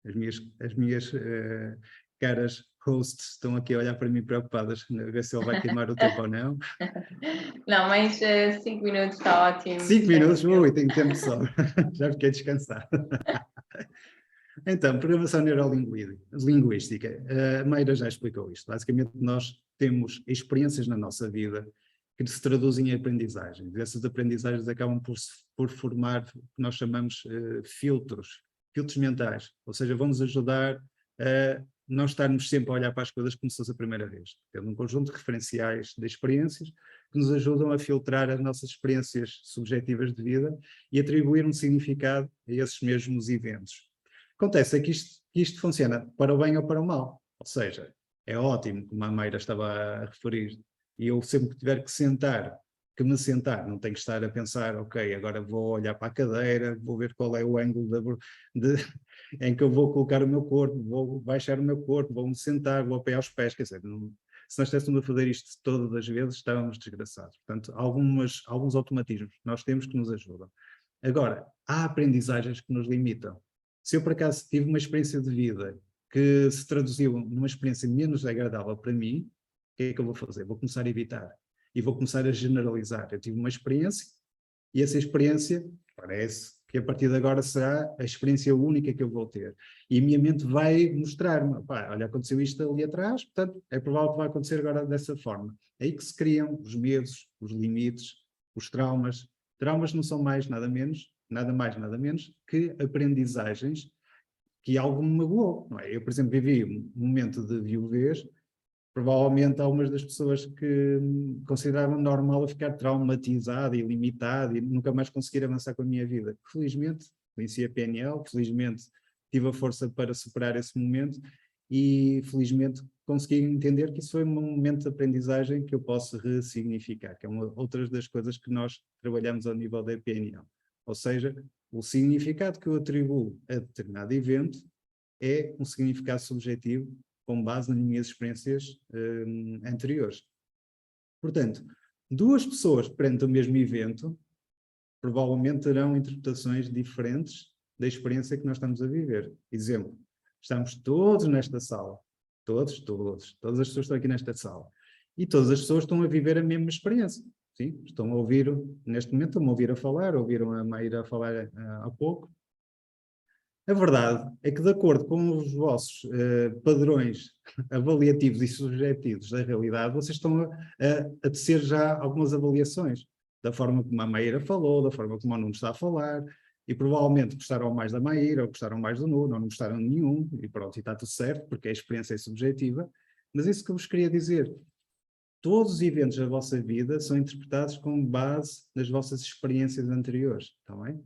As minhas caras hosts estão aqui a olhar para mim preocupadas, a ver se ele vai queimar o tempo ou não. Não, mas 5 minutos está ótimo. 5 minutos? Ui, tenho tempo só. Já fiquei descansado. Então, programação neurolinguística. A Mayra já explicou isto. Basicamente, nós temos experiências na nossa vida que se traduzem em aprendizagens. Essas aprendizagens acabam por formar o que nós chamamos filtros mentais. Ou seja, vão-nos ajudar a não estarmos sempre a olhar para as coisas como se fosse a primeira vez. Temos um conjunto de referenciais de experiências que nos ajudam a filtrar as nossas experiências subjetivas de vida e atribuir um significado a esses mesmos eventos. Acontece é que isto funciona para o bem ou para o mal. Ou seja, é ótimo, como a Mayra estava a referir, e eu sempre que tiver que me sentar, não tenho que estar a pensar, ok, agora vou olhar para a cadeira, vou ver qual é o ângulo em que eu vou colocar o meu corpo, vou baixar o meu corpo, vou me sentar, vou apoiar os pés, quer dizer, se nós estivéssemos a fazer isto todas as vezes, estávamos desgraçados. Portanto, alguns automatismos nós temos que nos ajudam. Agora, há aprendizagens que nos limitam. Se eu por acaso tive uma experiência de vida que se traduziu numa experiência menos agradável para mim, o que é que eu vou fazer? Vou começar a evitar e vou começar a generalizar. Eu tive uma experiência e essa experiência parece que a partir de agora será a experiência única que eu vou ter. E a minha mente vai mostrar-me, olha, aconteceu isto ali atrás, portanto, é provável que vai acontecer agora dessa forma. É aí que se criam os medos, os limites, os traumas. Traumas não são mais nada menos, nada mais, nada menos que aprendizagens que algo me magoou. Não é? Eu, por exemplo, vivi um momento de viuvez. Provavelmente algumas das pessoas que consideravam normal eu ficar traumatizado e limitado e nunca mais conseguir avançar com a minha vida. Felizmente, conheci a PNL, felizmente tive a força para superar esse momento e felizmente consegui entender que isso foi um momento de aprendizagem que eu posso ressignificar, que é outra das coisas que nós trabalhamos ao nível da PNL. Ou seja, o significado que eu atribuo a determinado evento é um significado subjetivo com base nas minhas experiências anteriores. Portanto, duas pessoas perante o mesmo evento provavelmente terão interpretações diferentes da experiência que nós estamos a viver. Exemplo, estamos todos nesta sala, todas as pessoas estão aqui nesta sala, e todas as pessoas estão a viver a mesma experiência. Sim? Estão a ouvir, neste momento, estão a ouvir a falar, ouviram a Maíra a falar há pouco. A verdade é que, de acordo com os vossos padrões avaliativos e subjetivos da realidade, vocês estão a tecer já algumas avaliações, da forma como a Maíra falou, da forma como o Nuno está a falar, e provavelmente gostaram mais da Maíra, ou gostaram mais do Nuno, ou não gostaram de nenhum, e pronto, e está tudo certo, porque a experiência é subjetiva. Mas isso que eu vos queria dizer, todos os eventos da vossa vida são interpretados com base nas vossas experiências anteriores, está bem?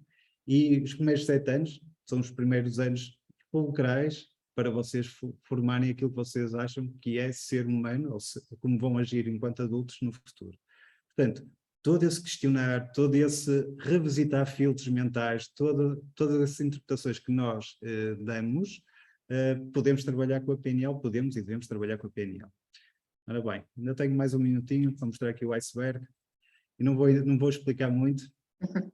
E os primeiros 7 anos são os primeiros anos fulcrais para vocês formarem aquilo que vocês acham que é ser humano, ou como vão agir enquanto adultos no futuro. Portanto, todo esse questionar, todo esse revisitar filtros mentais, todas essas interpretações que nós damos, podemos trabalhar com a PNL, podemos e devemos trabalhar com a PNL. Ora bem, ainda tenho mais um minutinho para mostrar aqui o iceberg, e não vou explicar muito.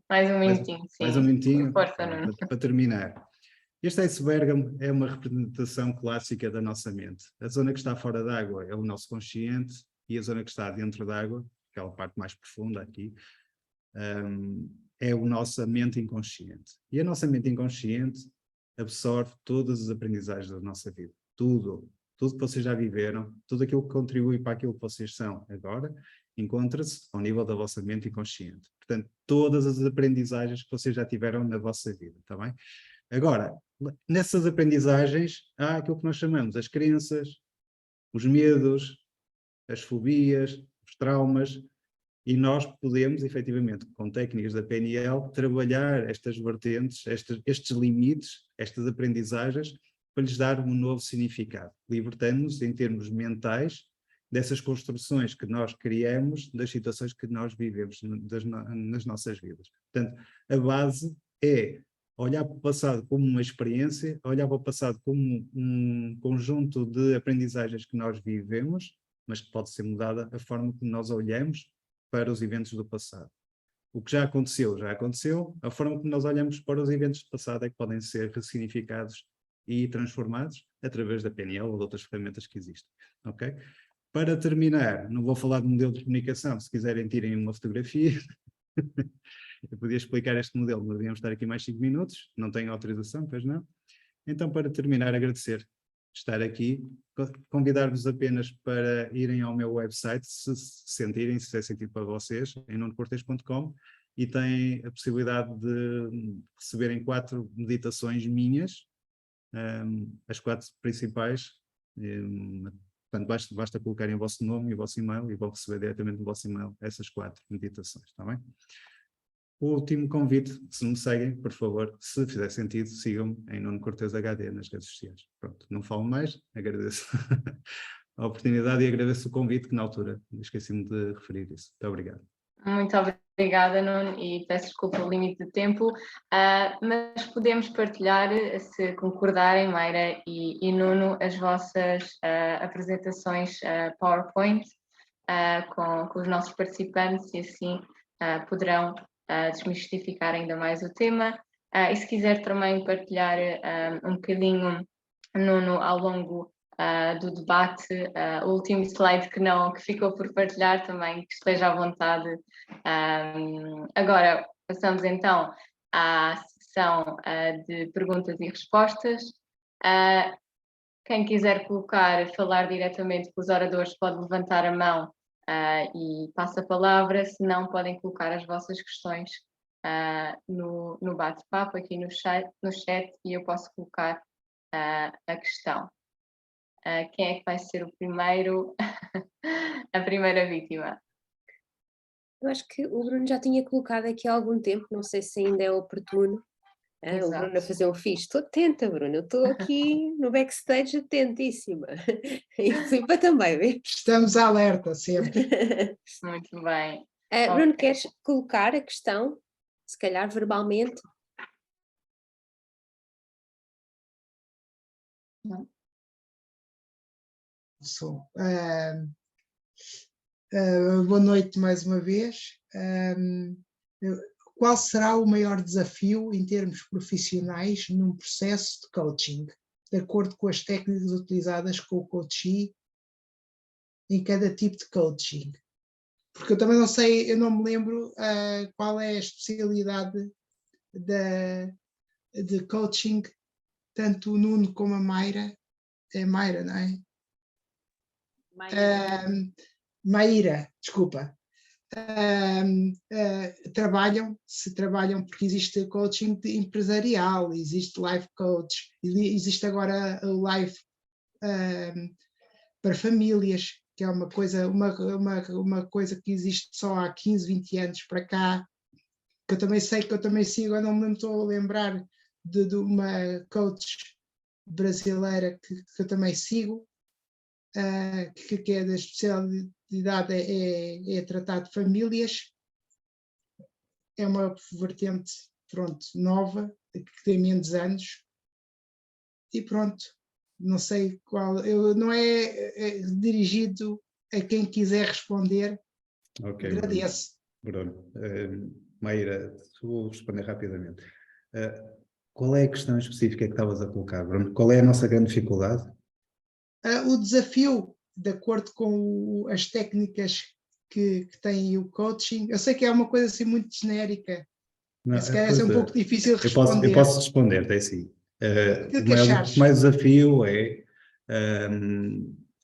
Mais um minutinho, sim. Mais um minutinho, Força, Nuno. para terminar. Este iceberg é uma representação clássica da nossa mente. A zona que está fora d'água é o nosso consciente, e a zona que está dentro d'água, aquela parte mais profunda aqui, é a nossa mente inconsciente. E a nossa mente inconsciente absorve todas as aprendizagens da nossa vida. Tudo que vocês já viveram, tudo aquilo que contribui para aquilo que vocês são agora, encontra-se ao nível da vossa mente inconsciente. Portanto, todas as aprendizagens que vocês já tiveram na vossa vida, está bem? Agora, nessas aprendizagens, há aquilo que nós chamamos as crenças, os medos, as fobias, os traumas, e nós podemos, efetivamente, com técnicas da PNL, trabalhar estas vertentes, estes limites, estas aprendizagens, para lhes dar um novo significado, libertando-nos em termos mentais dessas construções que nós criamos, das situações que nós vivemos nas nossas vidas. Portanto, a base é olhar para o passado como uma experiência, olhar para o passado como um conjunto de aprendizagens que nós vivemos, mas que pode ser mudada a forma como nós olhamos para os eventos do passado. O que já aconteceu, a forma como nós olhamos para os eventos do passado é que podem ser ressignificados e transformados através da PNL ou de outras ferramentas que existem, ok? Para terminar, não vou falar de modelo de comunicação, se quiserem tirem uma fotografia. Eu podia explicar este modelo, mas devíamos estar aqui mais 5 minutos, não tenho autorização, pois não? Então, para terminar, agradecer estar aqui, convidar-vos apenas para irem ao meu website, se sentirem, se fizer sentido para vocês, em nunocortes.com, e têm a possibilidade de receberem 4 meditações minhas, as 4 principais. Portanto, basta colocarem o vosso nome e o vosso e-mail e vão receber diretamente no vosso e-mail essas 4 meditações, está bem? O último convite, se me seguem, por favor, se fizer sentido, sigam-me em Nuno Cortes HD nas redes sociais. Pronto, não falo mais, agradeço a oportunidade e agradeço o convite, que na altura esqueci-me de referir isso. Muito obrigado. Muito obrigada, Nuno, e peço desculpa pelo limite de tempo, mas podemos partilhar, se concordarem, Mayra e Nuno, as vossas apresentações PowerPoint com os nossos participantes, e assim poderão desmistificar ainda mais o tema. E se quiser também partilhar um bocadinho, Nuno, ao longo do debate, o último slide que ficou por partilhar também, que esteja à vontade. Agora passamos então à sessão de perguntas e respostas. Quem quiser falar diretamente com os oradores pode levantar a mão e passa a palavra, se não podem colocar as vossas questões no bate-papo aqui no chat e eu posso colocar a questão. Quem é que vai ser o primeiro, a primeira vítima? Eu acho que o Bruno já tinha colocado aqui há algum tempo, não sei se ainda é oportuno. O Bruno a fazer um fixe. Estou atenta, Bruno, eu estou aqui no backstage atentíssima. E a Filipa também, vê? Estamos alerta sempre. Muito bem. Bruno, queres colocar a questão, se calhar verbalmente? Não. Boa noite mais uma vez. Qual será o maior desafio em termos profissionais num processo de coaching, de acordo com as técnicas utilizadas com o coachee em cada tipo de coaching? Porque eu também não sei, eu não me lembro qual é a especialidade de coaching, tanto o Nuno como a Mayra. É Mayra, não é? Maíra, desculpa. Trabalham porque existe coaching empresarial, existe life coach, existe agora o life para famílias, que é uma coisa que existe só há 15, 20 anos para cá, que eu também sei, que eu também sigo, eu não me estou a lembrar de uma coach brasileira que eu também sigo, que é da especialidade é tratar de famílias. É uma vertente, pronto, nova, que tem menos anos, e pronto, não sei qual, não é dirigido a quem quiser responder. Okay, agradeço. Bruno, Maíra, vou responder rapidamente. Qual é a questão específica que estavas a colocar, Bruno? Qual é a nossa grande dificuldade? O desafio, de acordo com as técnicas que tem o coaching, eu sei que é uma coisa assim muito genérica, mas se calhar é um pouco difícil de responder. Eu posso responder, é assim. O maior desafio é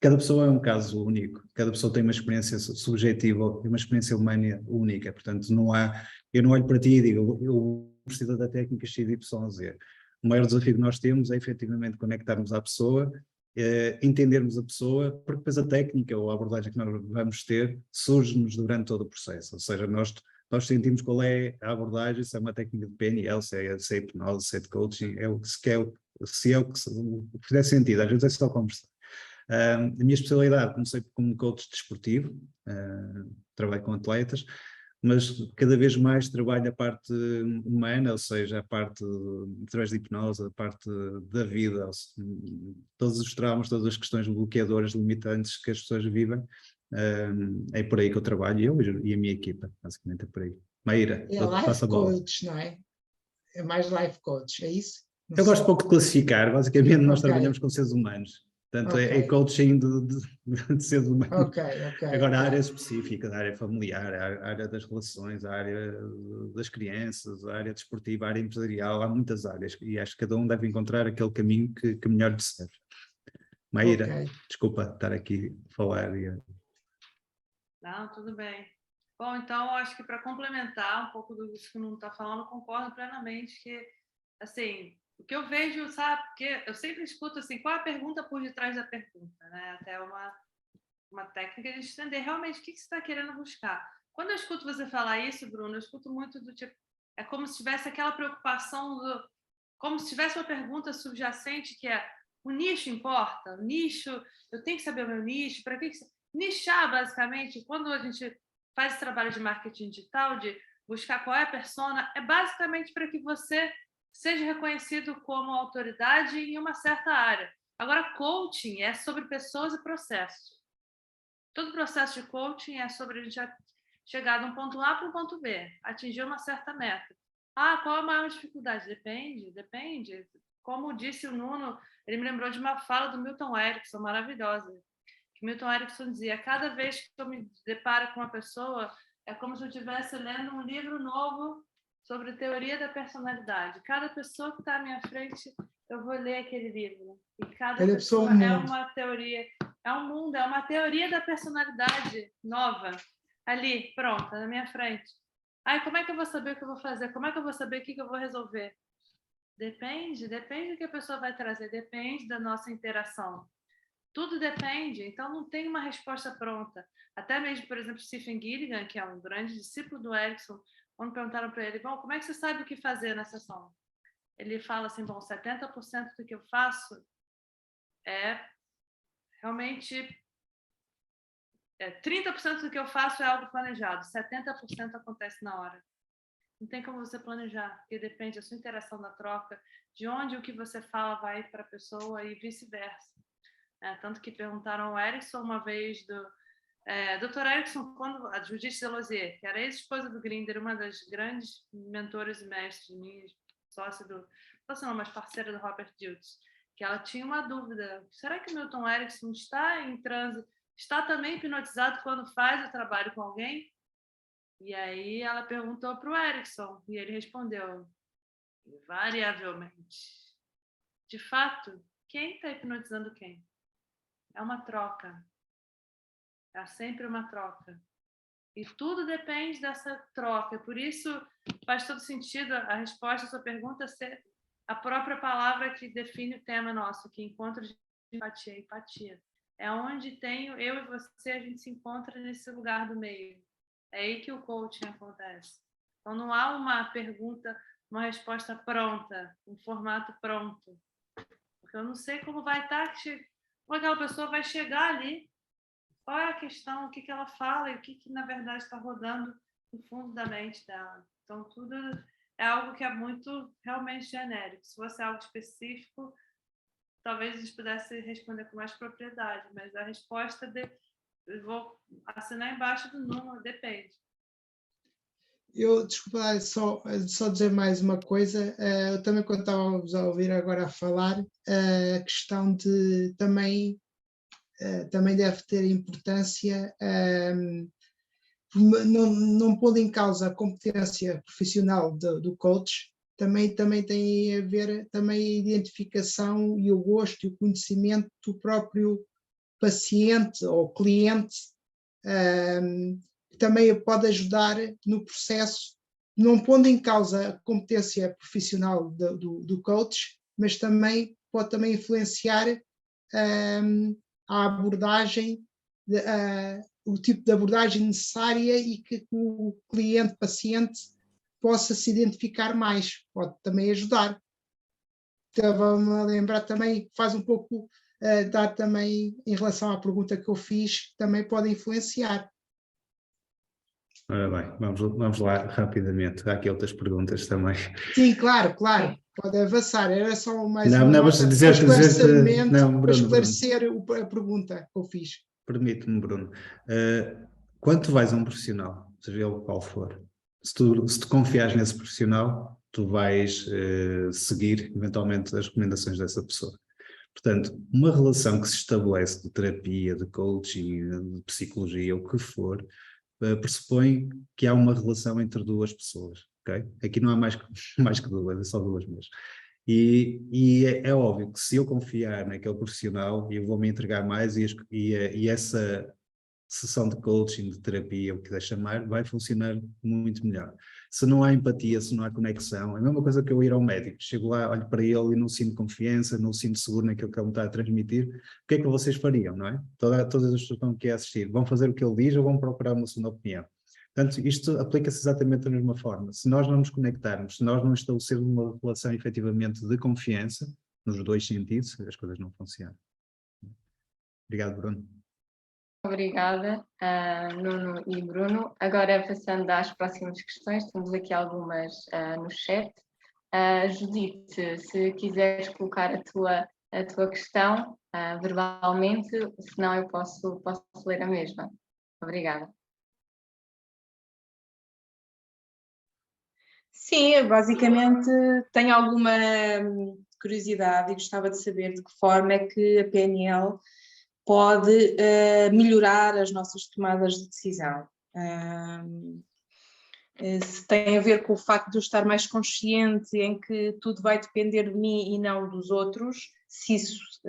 cada pessoa é um caso único, cada pessoa tem uma experiência subjetiva e uma experiência humana única, portanto eu não olho para ti e digo, eu preciso da técnica XYZ. O maior desafio que nós temos é efetivamente conectarmos à pessoa, entendermos a pessoa, porque depois a técnica ou a abordagem que nós vamos ter surge-nos durante todo o processo, ou seja, nós sentimos qual é a abordagem, se é uma técnica de PNL, se é hipnose, se é de coaching, se é o que fizer sentido, às vezes é só conversar. A minha especialidade, comecei como coach desportivo, trabalho com atletas, mas cada vez mais trabalho a parte humana, ou seja, a parte através de hipnose, a parte da vida, todos os traumas, todas as questões bloqueadoras, limitantes que as pessoas vivem, é por aí que eu trabalho, eu e a minha equipa, basicamente é por aí. Maíra, passa a bola. Coach, não é? É mais life coach, é isso? Eu gosto pouco de classificar, basicamente nós trabalhamos com seres humanos. Portanto, é coaching de seres humanos. Agora, a área específica, a área familiar, a área das relações, a área das crianças, a área desportiva, a área empresarial, há muitas áreas e acho que cada um deve encontrar aquele caminho que melhor lhe serve. Maíra, desculpa estar aqui a falar. Não, tudo bem. Bom, então, acho que para complementar um pouco do que o Nuno está falando, concordo plenamente que, assim, o que eu vejo, sabe, porque eu sempre escuto assim, qual é a pergunta por detrás da pergunta, né? Até uma técnica de entender realmente o que você está querendo buscar. Quando eu escuto você falar isso, Bruno, eu escuto muito do tipo, é como se tivesse aquela preocupação, como se tivesse uma pergunta subjacente que é, o nicho importa? O nicho, eu tenho que saber o meu nicho, para que nichar, basicamente, quando a gente faz esse trabalho de marketing digital, de buscar qual é a persona, é basicamente para que você seja reconhecido como autoridade em uma certa área. Agora, coaching é sobre pessoas e processos. Todo processo de coaching é sobre a gente chegar de um ponto A para um ponto B, atingir uma certa meta. Qual a maior dificuldade? Depende. Como disse o Nuno, ele me lembrou de uma fala do Milton Erickson, maravilhosa. Que Milton Erickson dizia, cada vez que eu me deparo com uma pessoa, é como se eu estivesse lendo um livro novo sobre teoria da personalidade. Cada pessoa que está à minha frente, eu vou ler aquele livro. E cada pessoa é uma teoria, é um mundo, é uma teoria da personalidade nova. Ali, pronta, na minha frente. Ai, como é que eu vou saber o que eu vou fazer? Como é que eu vou saber o que eu vou resolver? Depende do que a pessoa vai trazer, depende da nossa interação. Tudo depende, então não tem uma resposta pronta. Até mesmo, por exemplo, Stephen Gilligan, que é um grande discípulo do Erickson, quando perguntaram para ele, bom, como é que você sabe o que fazer na sessão? Ele fala assim, bom, 70% do que eu faço é realmente... 30% do que eu faço é algo planejado, 70% acontece na hora. Não tem como você planejar, porque depende da sua interação, da troca, de onde o que você fala vai para a pessoa e vice-versa. Tanto que perguntaram ao Erickson uma vez Dr. Erickson, quando a Judith Delosier, que era ex-esposa do Grinder, uma das grandes mentoras e mestres minhas, sócia mas parceira do Robert Dilts, que ela tinha uma dúvida, será que o Milton Erickson está em transe, está também hipnotizado quando faz o trabalho com alguém? E aí ela perguntou para o Erickson, e ele respondeu, invariavelmente. De fato, quem está hipnotizando quem? É uma troca. É sempre uma troca. E tudo depende dessa troca. Por isso, faz todo sentido a resposta à sua pergunta ser a própria palavra que define o tema nosso, que encontro de empatia. Empatia. É onde tenho eu e você, a gente se encontra nesse lugar do meio. É aí que o coaching acontece. Então, não há uma pergunta, uma resposta pronta, um formato pronto. Porque eu não sei como vai estar, como aquela pessoa vai chegar ali, qual é a questão, o que ela fala e o que na verdade está rodando no fundo da mente dela. Então, tudo é algo que é muito realmente genérico. Se fosse algo específico, talvez a gente pudesse responder com mais propriedade, mas a resposta, eu vou assinar embaixo do número, depende. Desculpa, só dizer mais uma coisa, eu também quando estávamos a ouvir agora a falar, a questão de também deve ter importância, não pondo em causa a competência profissional do coach, também tem a ver também a identificação e o gosto e o conhecimento do próprio paciente ou cliente, que também pode ajudar no processo, não pondo em causa a competência profissional do coach, mas também pode também influenciar a abordagem, o tipo de abordagem necessária e que o cliente-paciente possa se identificar mais, pode também ajudar. Estava-me a lembrar também, faz um pouco, dar também, em relação à pergunta que eu fiz, também pode influenciar. Ora bem, vamos lá rapidamente. Há aqui outras perguntas também. Sim, claro, pode avançar. Era só mais esclarecimento para esclarecer a pergunta que eu fiz. Permite-me, Bruno. Quando tu vais a um profissional, seja ele qual for, se tu confiares nesse profissional, tu vais seguir eventualmente as recomendações dessa pessoa. Portanto, uma relação que se estabelece de terapia, de coaching, de psicologia, o que for, pressupõe que há uma relação entre duas pessoas, ok? Aqui não há mais que duas, é só duas mesmo. E é óbvio que se eu confiar naquele profissional, eu vou me entregar mais e essa sessão de coaching, de terapia, o que quiser chamar, vai funcionar muito melhor. Se não há empatia, se não há conexão, é a mesma coisa que eu ir ao médico. Chego lá, olho para ele e não sinto confiança, não sinto seguro naquilo que ele me está a transmitir. O que é que vocês fariam, não é? Todas as pessoas que estão aqui a assistir, vão fazer o que ele diz ou vão procurar uma segunda opinião? Portanto, isto aplica-se exatamente da mesma forma. Se nós não nos conectarmos, se nós não estabelecermos uma relação efetivamente de confiança, nos dois sentidos, as coisas não funcionam. Obrigado, Bruno. Obrigada, Nuno e Bruno. Agora, passando às próximas questões, temos aqui algumas no chat. Judite, se quiseres colocar a tua questão verbalmente, senão eu posso ler a mesma. Obrigada. Sim, basicamente tenho alguma curiosidade e gostava de saber de que forma é que a PNL pode melhorar as nossas tomadas de decisão. se tem a ver com o facto de eu estar mais consciente em que tudo vai depender de mim e não dos outros, se isso,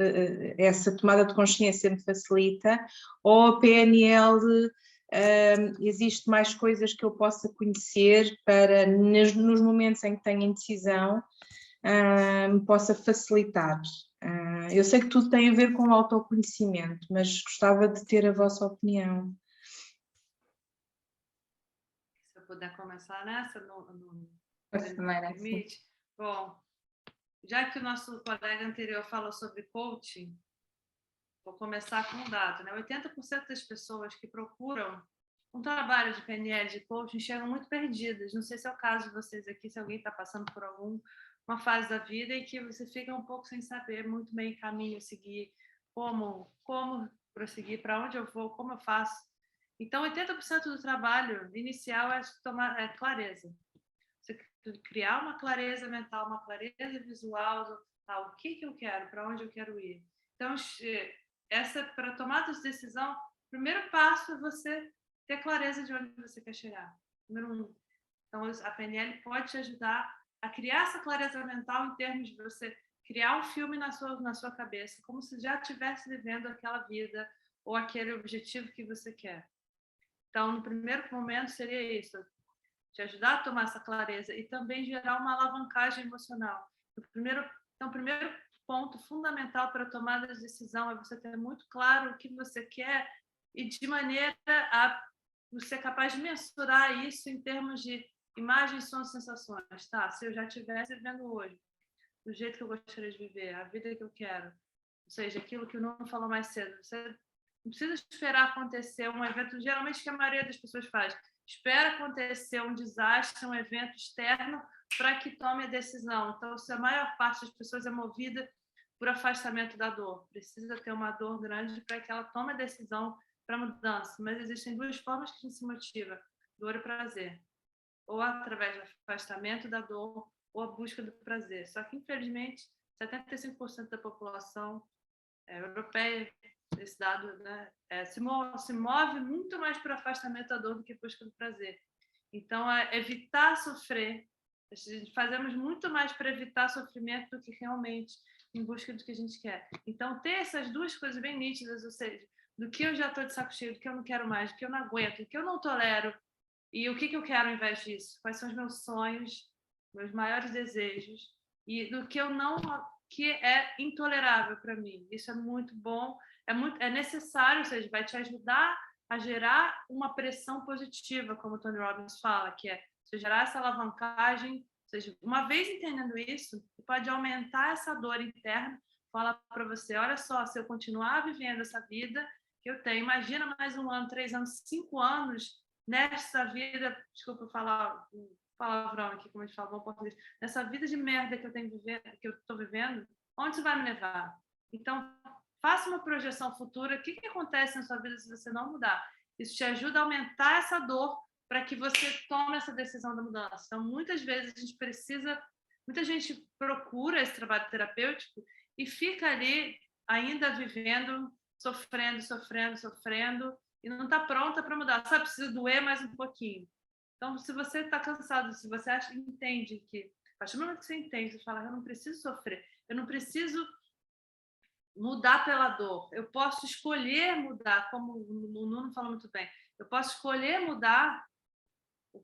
essa tomada de consciência me facilita, ou a PNL existe mais coisas que eu possa conhecer para, nos momentos em que tenho indecisão, me possa facilitar. Eu sei que tudo tem a ver com o autoconhecimento, mas gostava de ter a vossa opinião. Se eu puder começar nessa, Mayra, permite? Bom, já que o nosso colega anterior falou sobre coaching, vou começar com um dado, né? 80% das pessoas que procuram um trabalho de PNL, de coaching, chegam muito perdidas. Não sei se é o caso de vocês aqui, se alguém está passando por uma fase da vida em que você fica um pouco sem saber muito bem o caminho a seguir, como prosseguir, para onde eu vou, como eu faço. Então, 80% do trabalho inicial é clareza. Você criar uma clareza mental, uma clareza visual, o que eu quero, para onde eu quero ir. Então, para tomar essa decisão, o primeiro passo é você ter clareza de onde você quer chegar. Número 1. Então, a PNL pode te ajudar a criar essa clareza mental em termos de você criar um filme na sua cabeça, como se já estivesse vivendo aquela vida ou aquele objetivo que você quer. Então, no primeiro momento seria isso, te ajudar a tomar essa clareza e também gerar uma alavancagem emocional. Então, o primeiro ponto fundamental para a tomada de decisão é você ter muito claro o que você quer e de maneira a você ser capaz de mensurar isso em termos de imagens, sons, sensações. Tá, se eu já estivesse vivendo hoje, do jeito que eu gostaria de viver, a vida que eu quero, ou seja, aquilo que o Nuno falou mais cedo, você não precisa esperar acontecer um evento, geralmente que a maioria das pessoas faz, espera acontecer um desastre, um evento externo, para que tome a decisão. Então, se a maior parte das pessoas é movida por afastamento da dor, precisa ter uma dor grande para que ela tome a decisão para mudança. Mas existem duas formas que a gente se motiva, dor e prazer. Ou através do afastamento da dor, ou a busca do prazer. Só que, infelizmente, 75% da população europeia, esse dado, né, se move muito mais para o afastamento da dor do que busca do prazer. Então, evitar sofrer. Fazemos muito mais para evitar sofrimento do que realmente em busca do que a gente quer. Então, ter essas duas coisas bem nítidas, ou seja, do que eu já estou de saco cheio, do que eu não quero mais, do que eu não aguento, do que eu não tolero, e o que eu quero ao invés disso? Quais são os meus sonhos, meus maiores desejos, e do que eu não, que é intolerável para mim. Isso é muito bom, é necessário, ou seja, vai te ajudar a gerar uma pressão positiva, como o Tony Robbins fala, que é você gerar essa alavancagem. Ou seja, uma vez entendendo isso, você pode aumentar essa dor interna, falar para você, olha só, se eu continuar vivendo essa vida que eu tenho, imagina mais 1 ano, 3 anos, 5 anos nessa vida, desculpa falar um palavrão aqui, como a gente fala bom português, nessa vida de merda que eu estou vivendo, onde isso vai me levar? Então, faça uma projeção futura. O que acontece na sua vida se você não mudar? Isso te ajuda a aumentar essa dor para que você tome essa decisão da mudança. Então, muitas vezes muita gente procura esse trabalho terapêutico e fica ali ainda vivendo, sofrendo, e não está pronta para mudar. Só precisa doer mais um pouquinho. Então, se você está cansado, se você entende que, a partir do momento que você entende, você fala, eu não preciso sofrer, eu não preciso mudar pela dor, eu posso escolher mudar, como o Nuno falou muito bem, eu posso escolher mudar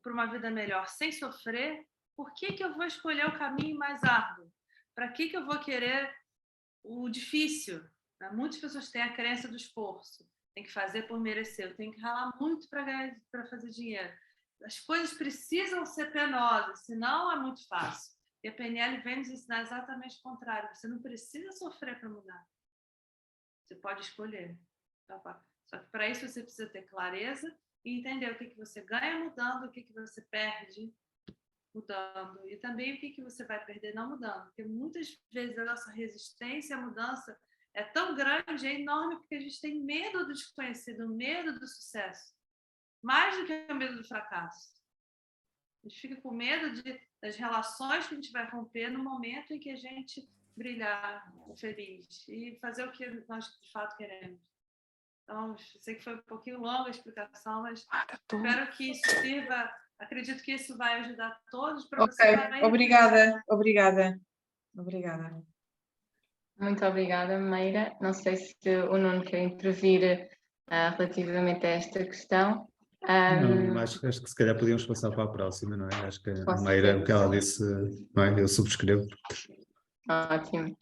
para uma vida melhor sem sofrer. Por que eu vou escolher o caminho mais árduo? Para que eu vou querer o difícil? Muitas pessoas têm a crença do esforço. Tem que fazer por merecer. Eu tenho que ralar muito para fazer dinheiro. As coisas precisam ser penosas, senão é muito fácil. E a PNL vem nos ensinar exatamente o contrário. Você não precisa sofrer para mudar. Você pode escolher. Só que para isso você precisa ter clareza e entender o que você ganha mudando, o que você perde mudando. E também o que você vai perder não mudando. Porque muitas vezes a nossa resistência à mudança é tão grande, é enorme, porque a gente tem medo do desconhecido, medo do sucesso. Mais do que o medo do fracasso. A gente fica com medo das relações que a gente vai romper no momento em que a gente brilhar feliz e fazer o que nós de fato queremos. Então, sei que foi um pouquinho longa a explicação, mas espero que isso sirva acredito que isso vai ajudar todos para Ok, você também. obrigada. Muito obrigada, Meira. Não sei se o Nuno quer intervir relativamente a esta questão. Não, acho que se calhar podíamos passar para a próxima, não é? Acho que a Com Meira, o que ela certeza. disse, não é? Eu subscrevo. Ótimo.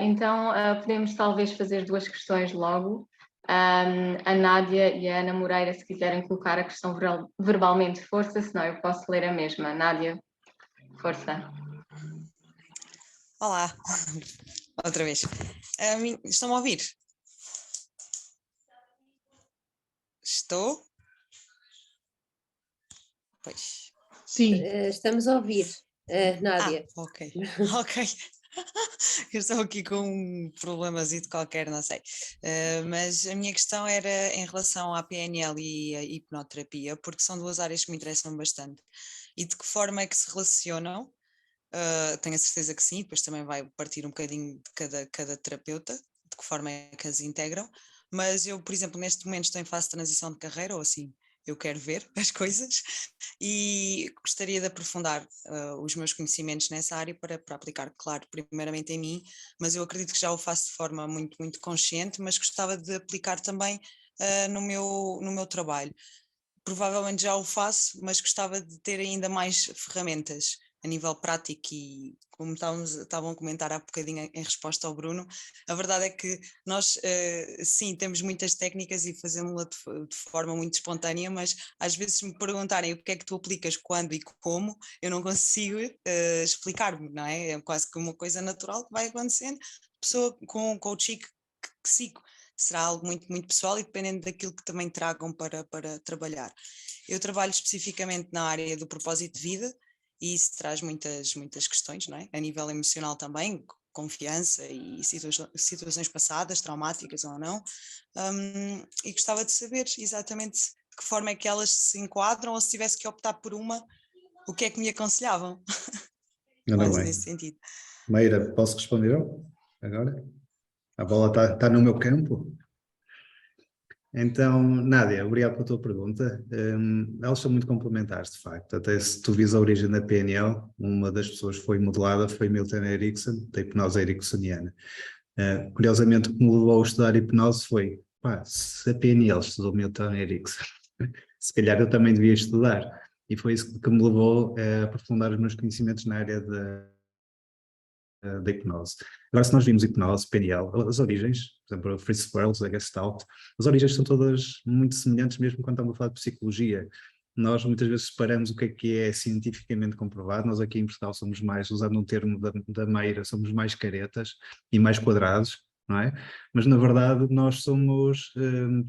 Então, podemos talvez fazer duas questões logo. A Nádia e a Ana Moreira, se quiserem colocar a questão verbalmente, força, senão eu posso ler a mesma. Nádia, força. Olá, outra vez. Estão-me a ouvir? Estou? Pois. Sim. Estamos a ouvir, Nádia. Ok, ok. Eu estou aqui com um problemazinho qualquer, não sei. Mas a minha questão era em relação à PNL e à hipnoterapia, porque são duas áreas que me interessam bastante. E de que forma é que se relacionam? Tenho a certeza que sim, depois também vai partir um bocadinho de cada terapeuta, de que forma é que as integram, mas eu, por exemplo, neste momento estou em fase de transição de carreira, ou assim, eu quero ver as coisas e gostaria de aprofundar os meus conhecimentos nessa área para aplicar, claro, primeiramente em mim, mas eu acredito que já o faço de forma muito, muito consciente, mas gostava de aplicar também no meu trabalho. Provavelmente já o faço, mas gostava de ter ainda mais ferramentas a nível prático e como estavam a comentar há bocadinho em resposta ao Bruno, a verdade é que nós sim temos muitas técnicas e fazemos-la de forma muito espontânea, mas às vezes se me perguntarem o que é que tu aplicas, quando e como, eu não consigo explicar-me, não é? É quase que uma coisa natural que vai acontecendo, pessoa com o chico que sigo. Será algo muito, muito pessoal e dependendo daquilo que também tragam para trabalhar. Eu trabalho especificamente na área do propósito de vida e isso traz muitas, muitas questões, não é? A nível emocional também, confiança e situações passadas, traumáticas ou não, e gostava de saber exatamente de que forma é que elas se enquadram ou se tivesse que optar por uma, o que é que me aconselhavam? Quase nesse sentido. Meira, posso responder eu agora? A bola está no meu campo. Então, Nádia, obrigado pela tua pergunta. Elas são muito complementares, de facto. Até se tu vis a origem da PNL, uma das pessoas que foi modelada foi Milton Erickson, da hipnose ericksoniana. Curiosamente, o que me levou a estudar hipnose foi, se a PNL estudou Milton Erickson, se calhar eu também devia estudar. E foi isso que me levou a aprofundar os meus conhecimentos na área da hipnose. Agora, se nós vimos hipnose, PNL, as origens, por exemplo, a Fritz Perls, a Gestalt, as origens são todas muito semelhantes, mesmo quando estamos a falar de psicologia. Nós muitas vezes separamos o que é cientificamente comprovado. Nós aqui em Portugal somos mais, usando um termo da Meira, somos mais caretas e mais quadrados, não é? Mas na verdade nós somos,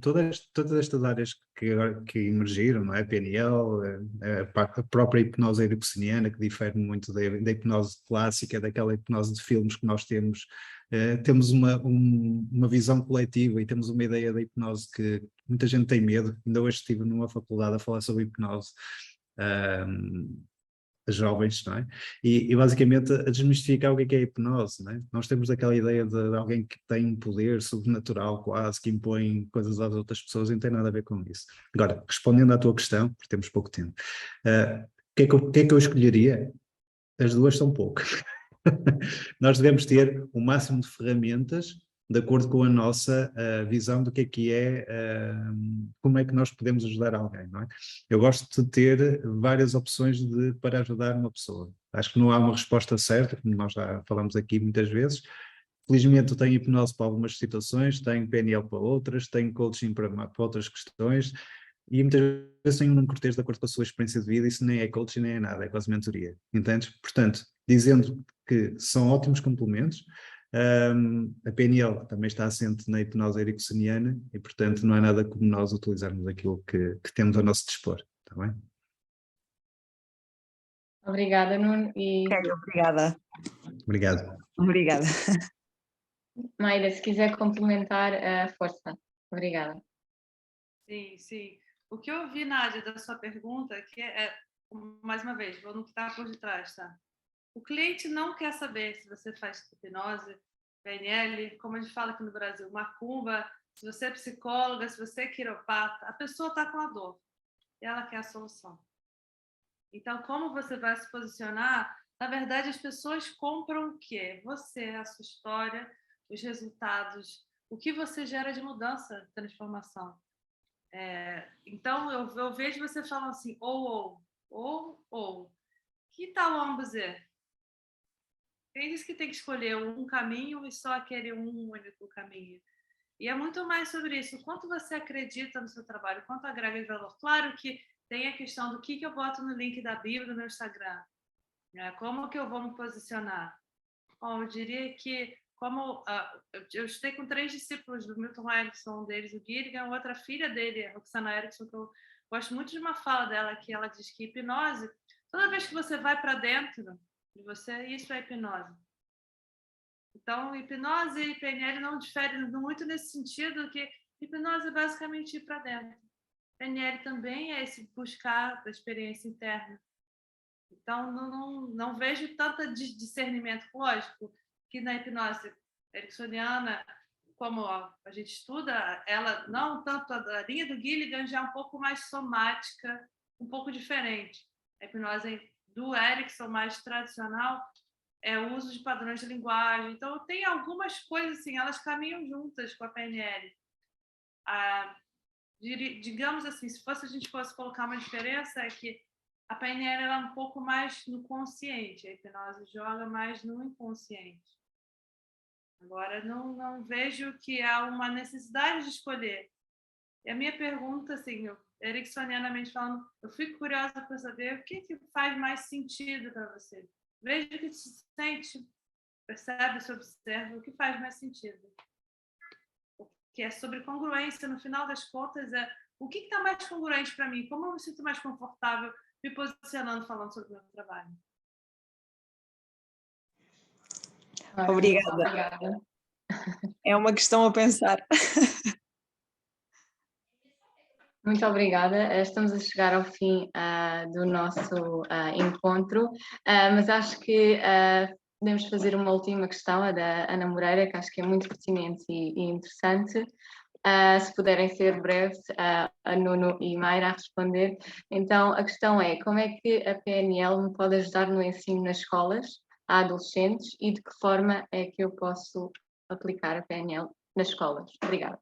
todas estas áreas que emergiram, não é? PNL, a própria hipnose ericksoniana, que difere muito da hipnose clássica, daquela hipnose de filmes que nós temos. Temos uma visão coletiva e temos uma ideia da hipnose que muita gente tem medo. Ainda hoje estive numa faculdade a falar sobre hipnose a jovens, não é? E basicamente a desmistificar o que é a hipnose, não é? Nós temos aquela ideia de alguém que tem um poder sobrenatural quase, que impõe coisas às outras pessoas e não tem nada a ver com isso. Agora, respondendo à tua questão, porque temos pouco tempo, o que é que eu escolheria? As duas são poucas. Nós devemos ter o máximo de ferramentas de acordo com a nossa visão do que é, como é que nós podemos ajudar alguém, não é? Eu gosto de ter várias opções para ajudar uma pessoa. Acho que não há uma resposta certa, como nós já falamos aqui muitas vezes. Felizmente eu tenho hipnose para algumas situações, tenho PNL para outras, tenho coaching para outras questões, e muitas vezes tenho um cortejo de acordo com a sua experiência de vida. Isso nem é coaching nem é nada, é quase mentoria, entendes? Portanto, dizendo que são ótimos complementos, a PNL também está assente na hipnose ericksoniana e, portanto, não é nada como nós utilizarmos aquilo que temos ao nosso dispor, está bem? Obrigada, Nuno. Obrigada. Obrigada. Meira, se quiser complementar, força. Obrigada. Sim, sim. O que eu vi, Nádia, da sua pergunta, que mais uma vez, vou no que está por detrás, tá? O cliente não quer saber se você faz hipnose, PNL, como a gente fala aqui no Brasil, macumba, se você é psicóloga, se você é quiropata. A pessoa está com a dor e ela quer a solução. Então, como você vai se posicionar? Na verdade, as pessoas compram o quê? Você, a sua história, os resultados, o que você gera de mudança, transformação. Então, eu vejo você falando assim, ou. Que tal ambos dizer? Quem disse que tem que escolher um caminho e só aquele um único caminho? E é muito mais sobre isso. Quanto você acredita no seu trabalho, quanto agrega de valor. Claro que tem a questão do que eu boto no link da Bíblia no meu Instagram. Como que eu vou me posicionar? Bom, eu diria que, como eu estudei com 3 discípulos do Milton Erickson, um deles o Gilligan, outra filha dele, a Roxana Erickson, que eu gosto muito de uma fala dela, que ela diz que hipnose, toda vez que você vai para dentro de você, isso é hipnose. Então, hipnose e PNL não diferem muito nesse sentido, que hipnose é basicamente ir para dentro. PNL também é esse buscar a experiência interna. Então, não vejo tanto discernimento. Lógico que na hipnose ericksoniana, como a gente estuda, ela não tanto a linha do Gilligan já é um pouco mais somática, um pouco diferente. A hipnose do Erickson, mais tradicional, é o uso de padrões de linguagem. Então, tem algumas coisas assim, elas caminham juntas com a PNL. Digamos assim, se a gente fosse colocar uma diferença, é que a PNL ela é um pouco mais no consciente, a hipnose joga mais no inconsciente. Agora, não vejo que há uma necessidade de escolher. E a minha pergunta, assim, ericksonianamente falando, eu fico curiosa para saber o que faz mais sentido para você. Veja o que se sente, percebe, se observa, o que faz mais sentido. O que é sobre congruência, no final das contas, é o que está mais congruente para mim? Como eu me sinto mais confortável me posicionando, falando sobre o meu trabalho? Obrigada. É uma questão a pensar. Muito obrigada. Estamos a chegar ao fim do nosso encontro, mas acho que podemos fazer uma última questão, a da Ana Moreira, que acho que é muito pertinente e interessante. Se puderem ser breves, a Nuno e Mayra a responder. Então, a questão é, como é que a PNL me pode ajudar no ensino nas escolas, a adolescentes, e de que forma é que eu posso aplicar a PNL nas escolas? Obrigada.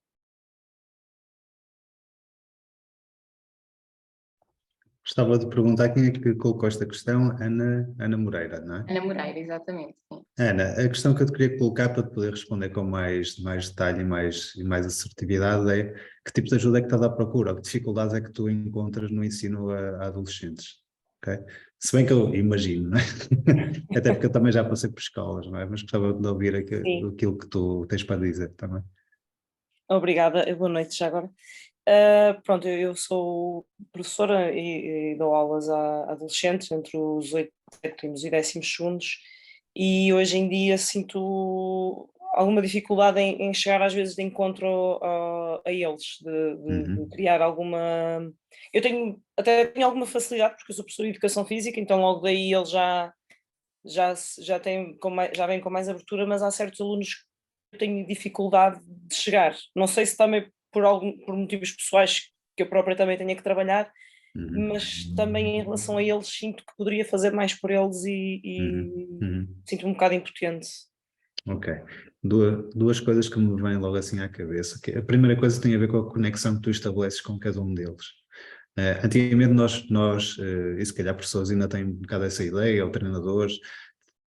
Gostava de perguntar quem é que colocou esta questão, Ana Moreira, não é? Ana Moreira, exatamente, sim. Ana, a questão que eu te queria colocar para te poder responder com mais detalhe e mais assertividade é que tipo de ajuda é que estás à procura, ou que dificuldades é que tu encontras no ensino a adolescentes, ok? Se bem que eu imagino, não é? Até porque eu também já passei por escolas, não é? Mas gostava de ouvir aquilo que tu tens para dizer também. Obrigada, boa noite já agora. Pronto, eu sou professora e dou aulas a adolescentes entre os 8º e 12º, e hoje em dia sinto alguma dificuldade em chegar às vezes de encontro a eles, de criar alguma... Eu até tenho alguma facilidade porque eu sou professora de Educação Física, então logo daí eles já vêm com mais abertura, mas há certos alunos que eu tenho dificuldade de chegar. Não sei se também por motivos pessoais que eu própria também tenho que trabalhar, mas também em relação a eles sinto que poderia fazer mais por eles e sinto-me um bocado impotente. Ok. Duas coisas que me vêm logo assim à cabeça. A primeira coisa tem a ver com a conexão que tu estabeleces com cada um deles. Antigamente nós e se calhar professores ainda têm um bocado essa ideia, ou treinadores,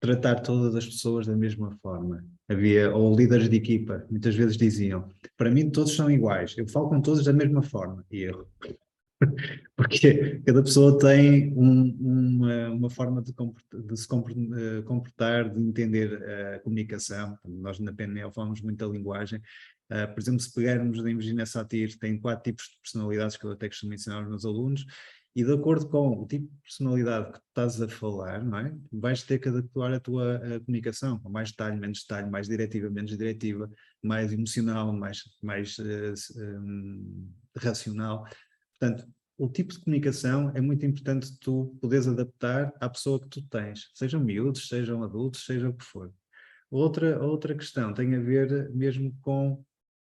tratar todas as pessoas da mesma forma. Ou líderes de equipa, muitas vezes diziam, para mim todos são iguais, eu falo com todos da mesma forma. E erro. Porque cada pessoa tem uma forma de se comportar, de entender a comunicação. Nós na PNL falamos muito da linguagem. Por exemplo, se pegarmos da Imagina Satir, tem 4 tipos de personalidades que eu até costumo ensinar aos meus alunos, e de acordo com o tipo de personalidade que tu estás a falar, não é? Vais ter que adequar a tua comunicação, com mais detalhe, menos detalhe, mais diretiva, menos diretiva, mais emocional, mais racional. Portanto, o tipo de comunicação é muito importante tu poderes adaptar à pessoa que tu tens, sejam miúdos, sejam adultos, seja o que for. Outra questão tem a ver mesmo com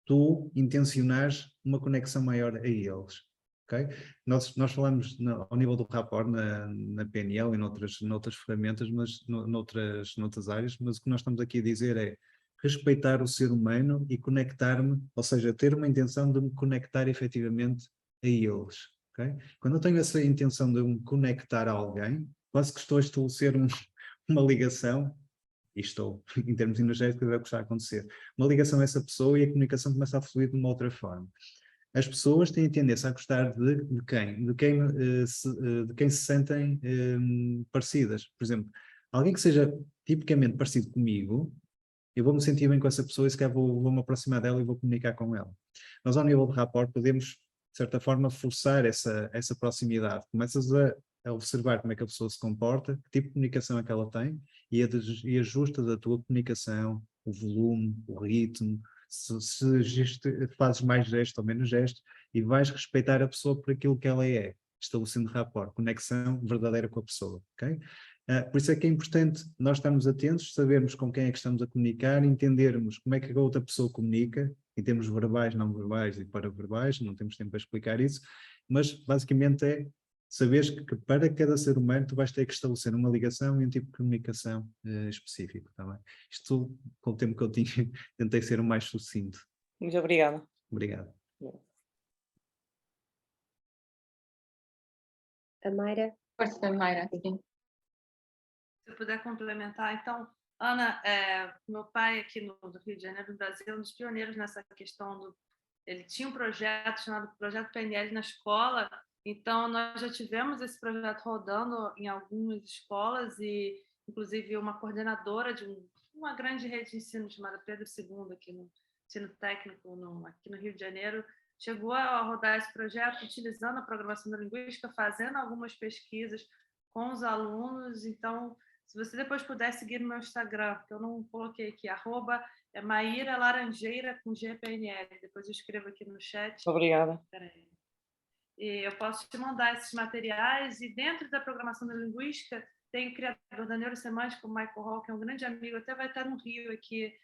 tu intencionares uma conexão maior a eles. ok? Nós falamos ao nível do rapport na PNL e noutras ferramentas, mas noutras áreas, mas o que nós estamos aqui a dizer é respeitar o ser humano e conectar-me, ou seja, ter uma intenção de me conectar efetivamente a eles, ok? Quando eu tenho essa intenção de me conectar a alguém, quase que estou a estabelecer uma ligação, e estou, em termos energéticos, é o que está a acontecer, uma ligação a essa pessoa e a comunicação começa a fluir de uma outra forma. As pessoas têm a tendência a gostar de quem? De quem se sentem parecidas. Por exemplo, alguém que seja tipicamente parecido comigo, eu vou me sentir bem com essa pessoa e se calhar vou-me aproximar dela e vou comunicar com ela. Nós, ao nível de rapport, podemos, de certa forma, forçar essa proximidade. Começas a observar como é que a pessoa se comporta, que tipo de comunicação é que ela tem e ajustas a tua comunicação, o volume, o ritmo, se fazes mais gesto ou menos gesto e vais respeitar a pessoa por aquilo que ela é, estabelecendo rapport, conexão verdadeira com a pessoa, ok? Por isso é que é importante nós estarmos atentos, sabermos com quem é que estamos a comunicar, entendermos como é que a outra pessoa comunica, em termos verbais, não verbais e paraverbais, não temos tempo para explicar isso, mas basicamente é saberes que para cada ser humano tu vais ter que estabelecer uma ligação e um tipo de comunicação específico, tá bem? Isto, com o tempo que eu tinha, tentei ser o mais sucinto. Muito obrigada. Obrigado. A Mayra? Força, Mayra, sim. Se eu puder complementar, então, Ana, meu pai aqui no Rio de Janeiro, no Brasil, é um dos pioneiros nessa questão ele tinha um projeto chamado Projeto PNL na escola, então nós já tivemos esse projeto rodando em algumas escolas e, inclusive, uma coordenadora de uma grande rede de ensino chamada Pedro II, aqui no ensino técnico, aqui no Rio de Janeiro, chegou a rodar esse projeto utilizando a programação neurolinguística, fazendo algumas pesquisas com os alunos. Então, se você depois puder seguir no meu Instagram, porque eu não coloquei aqui, @Maíra Laranjeira com GPNL. Depois eu escrevo aqui no chat. Obrigada. Peraí. E eu posso te mandar esses materiais. E dentro da programação neurolinguística, tem o criador da neurosemântica, o Michael Hall, que é um grande amigo, até vai estar no Rio aqui.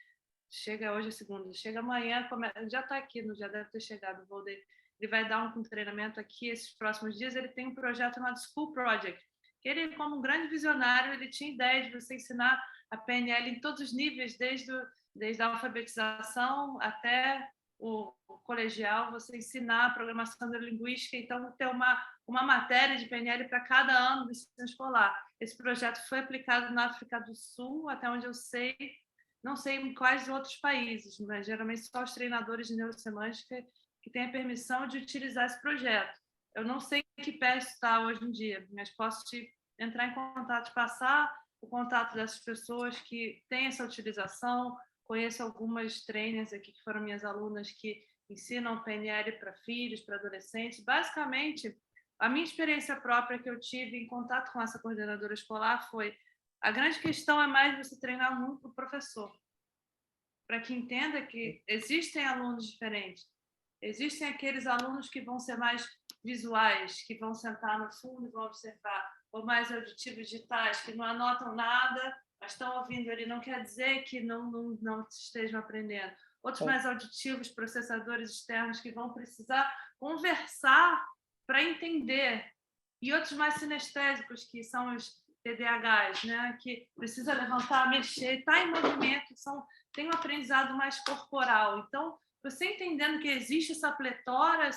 Chega hoje, é segunda. Chega amanhã, já está aqui, já deve ter chegado o voo dele. Ele vai dar um treinamento aqui esses próximos dias. Ele tem um projeto chamado School Project. Ele, como um grande visionário, ele tinha ideia de você ensinar a PNL em todos os níveis, desde a alfabetização até o colegial, você ensinar a programação neurolinguística, então ter uma matéria de PNL para cada ano do ensino escolar. Esse projeto foi aplicado na África do Sul, até onde eu sei, não sei em quais outros países, mas geralmente só os treinadores de neurosemântica que têm a permissão de utilizar esse projeto. Eu não sei em que pé está hoje em dia, mas posso te entrar em contato, passar o contato dessas pessoas que têm essa utilização. Conheço algumas trainers aqui que foram minhas alunas que ensinam PNL para filhos, para adolescentes. Basicamente, a minha experiência própria que eu tive em contato com essa coordenadora escolar foi: a grande questão é mais você treinar muito o professor, para que entenda que existem alunos diferentes. Existem aqueles alunos que vão ser mais visuais, que vão sentar no fundo e vão observar, ou mais auditivos digitais, que não anotam nada, mas estão ouvindo ali, não quer dizer que não estejam aprendendo. Outros mais auditivos, processadores externos, que vão precisar conversar para entender. E outros mais sinestésicos, que são os TDAHs, né? Que precisa levantar, mexer, está em movimento, tem um aprendizado mais corporal. Então, você entendendo que existe essa pletora,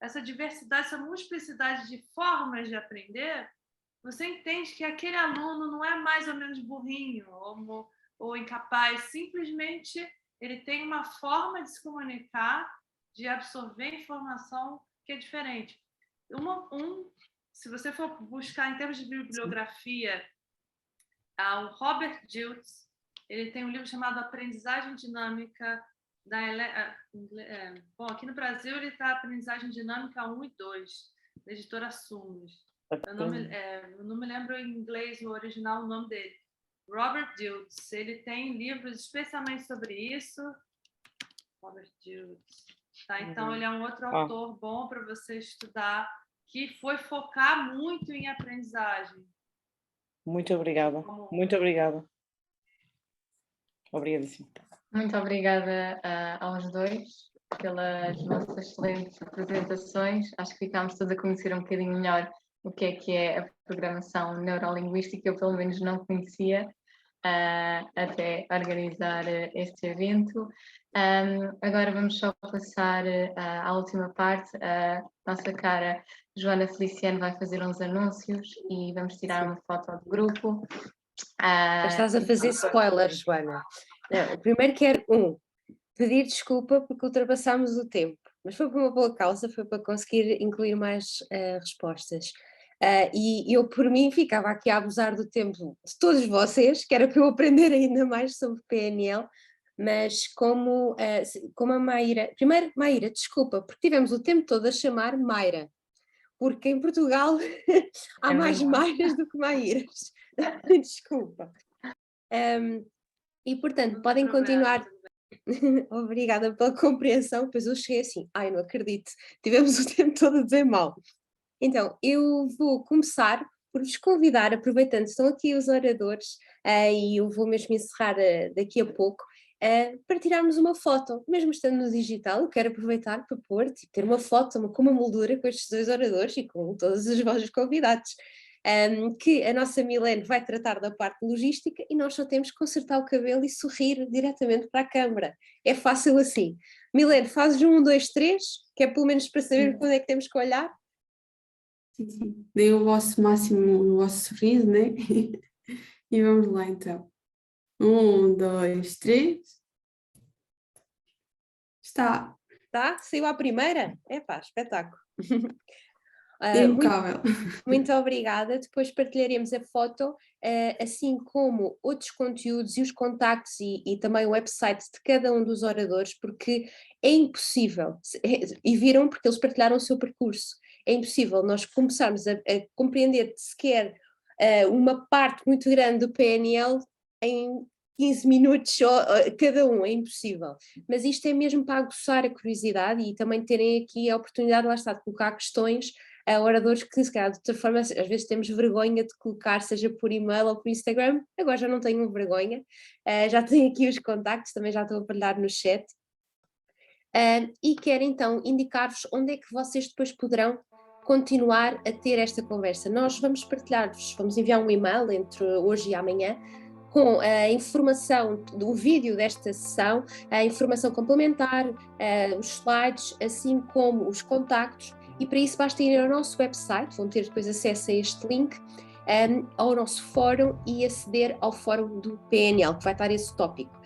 essa diversidade, essa multiplicidade de formas de aprender, você entende que aquele aluno não é mais ou menos burrinho ou incapaz, simplesmente ele tem uma forma de se comunicar, de absorver informação que é diferente. Se você for buscar em termos de bibliografia, o Robert Dilts, ele tem um livro chamado Aprendizagem Dinâmica. Bom, aqui no Brasil ele está Aprendizagem Dinâmica 1 e 2, da editora Sumos. Eu não me lembro em inglês o original o nome dele. Robert Dilts, ele tem livros especialmente sobre isso. Robert Dilts. Tá? Então, ele é um outro autor bom para você estudar, que foi focar muito em aprendizagem. Muito obrigada. Muito obrigada. Obrigadíssimo. Muito obrigada aos dois. pelas vossas excelentes apresentações. Acho que ficámos todos a conhecer um bocadinho melhor o que é a programação neurolinguística. Eu pelo menos não conhecia até organizar este evento. Agora vamos só passar à última parte. A nossa cara Joana Feliciano vai fazer uns anúncios e vamos tirar uma foto do grupo. Estás a fazer spoilers, Joana. Não, primeiro quero pedir desculpa porque ultrapassámos o tempo, mas foi por uma boa causa, foi para conseguir incluir mais respostas. E eu, por mim, ficava aqui a abusar do tempo de todos vocês, que era para eu aprender ainda mais sobre PNL, mas como a Maíra... Primeiro, Maíra, desculpa, porque tivemos o tempo todo a chamar Mayra, porque em Portugal há mais Mairas do que Maíras. Desculpa. E, portanto, podem continuar... Obrigada pela compreensão, depois eu cheguei assim, ai, não acredito, tivemos o tempo todo a dizer mal. Então, eu vou começar por vos convidar, aproveitando que estão aqui os oradores, e eu vou mesmo encerrar daqui a pouco, para tirarmos uma foto, mesmo estando no digital. Eu quero aproveitar para pôr, ter uma foto com uma moldura com estes 2 oradores e com todos os vossos convidados. Que a nossa Milene vai tratar da parte logística e nós só temos que consertar o cabelo e sorrir diretamente para a câmara. É fácil assim. Milene, fazes 1, 2, 3, que é pelo menos para saber quando é que temos que olhar. Sim. Dei o vosso máximo, o vosso sorriso, né? E vamos lá então. 1, 2, 3. Está. Tá? Saiu à primeira? Epá, espetáculo. Impecável. Muito obrigada. Depois partilharemos a foto, assim como outros conteúdos e os contactos e também o website de cada um dos oradores, porque é impossível, e viram porque eles partilharam o seu percurso, é impossível nós começarmos a compreender sequer uma parte muito grande do PNL em 15 minutos cada um, é impossível. Mas isto é mesmo para aguçar a curiosidade e também terem aqui a oportunidade, lá está, de colocar questões a oradores que, se calhar, de outra forma, às vezes temos vergonha de colocar, seja por e-mail ou por Instagram. Agora já não tenho vergonha, já tenho aqui os contactos, também já estou a partilhar no chat. E quero então indicar-vos onde é que vocês depois poderão continuar a ter esta conversa. Nós vamos partilhar-vos, vamos enviar um e-mail entre hoje e amanhã, com a informação do vídeo desta sessão, a informação complementar, os slides, assim como os contactos, e para isso basta ir ao nosso website, vão ter depois acesso a este link, ao nosso fórum e aceder ao fórum do PNL, que vai estar esse tópico.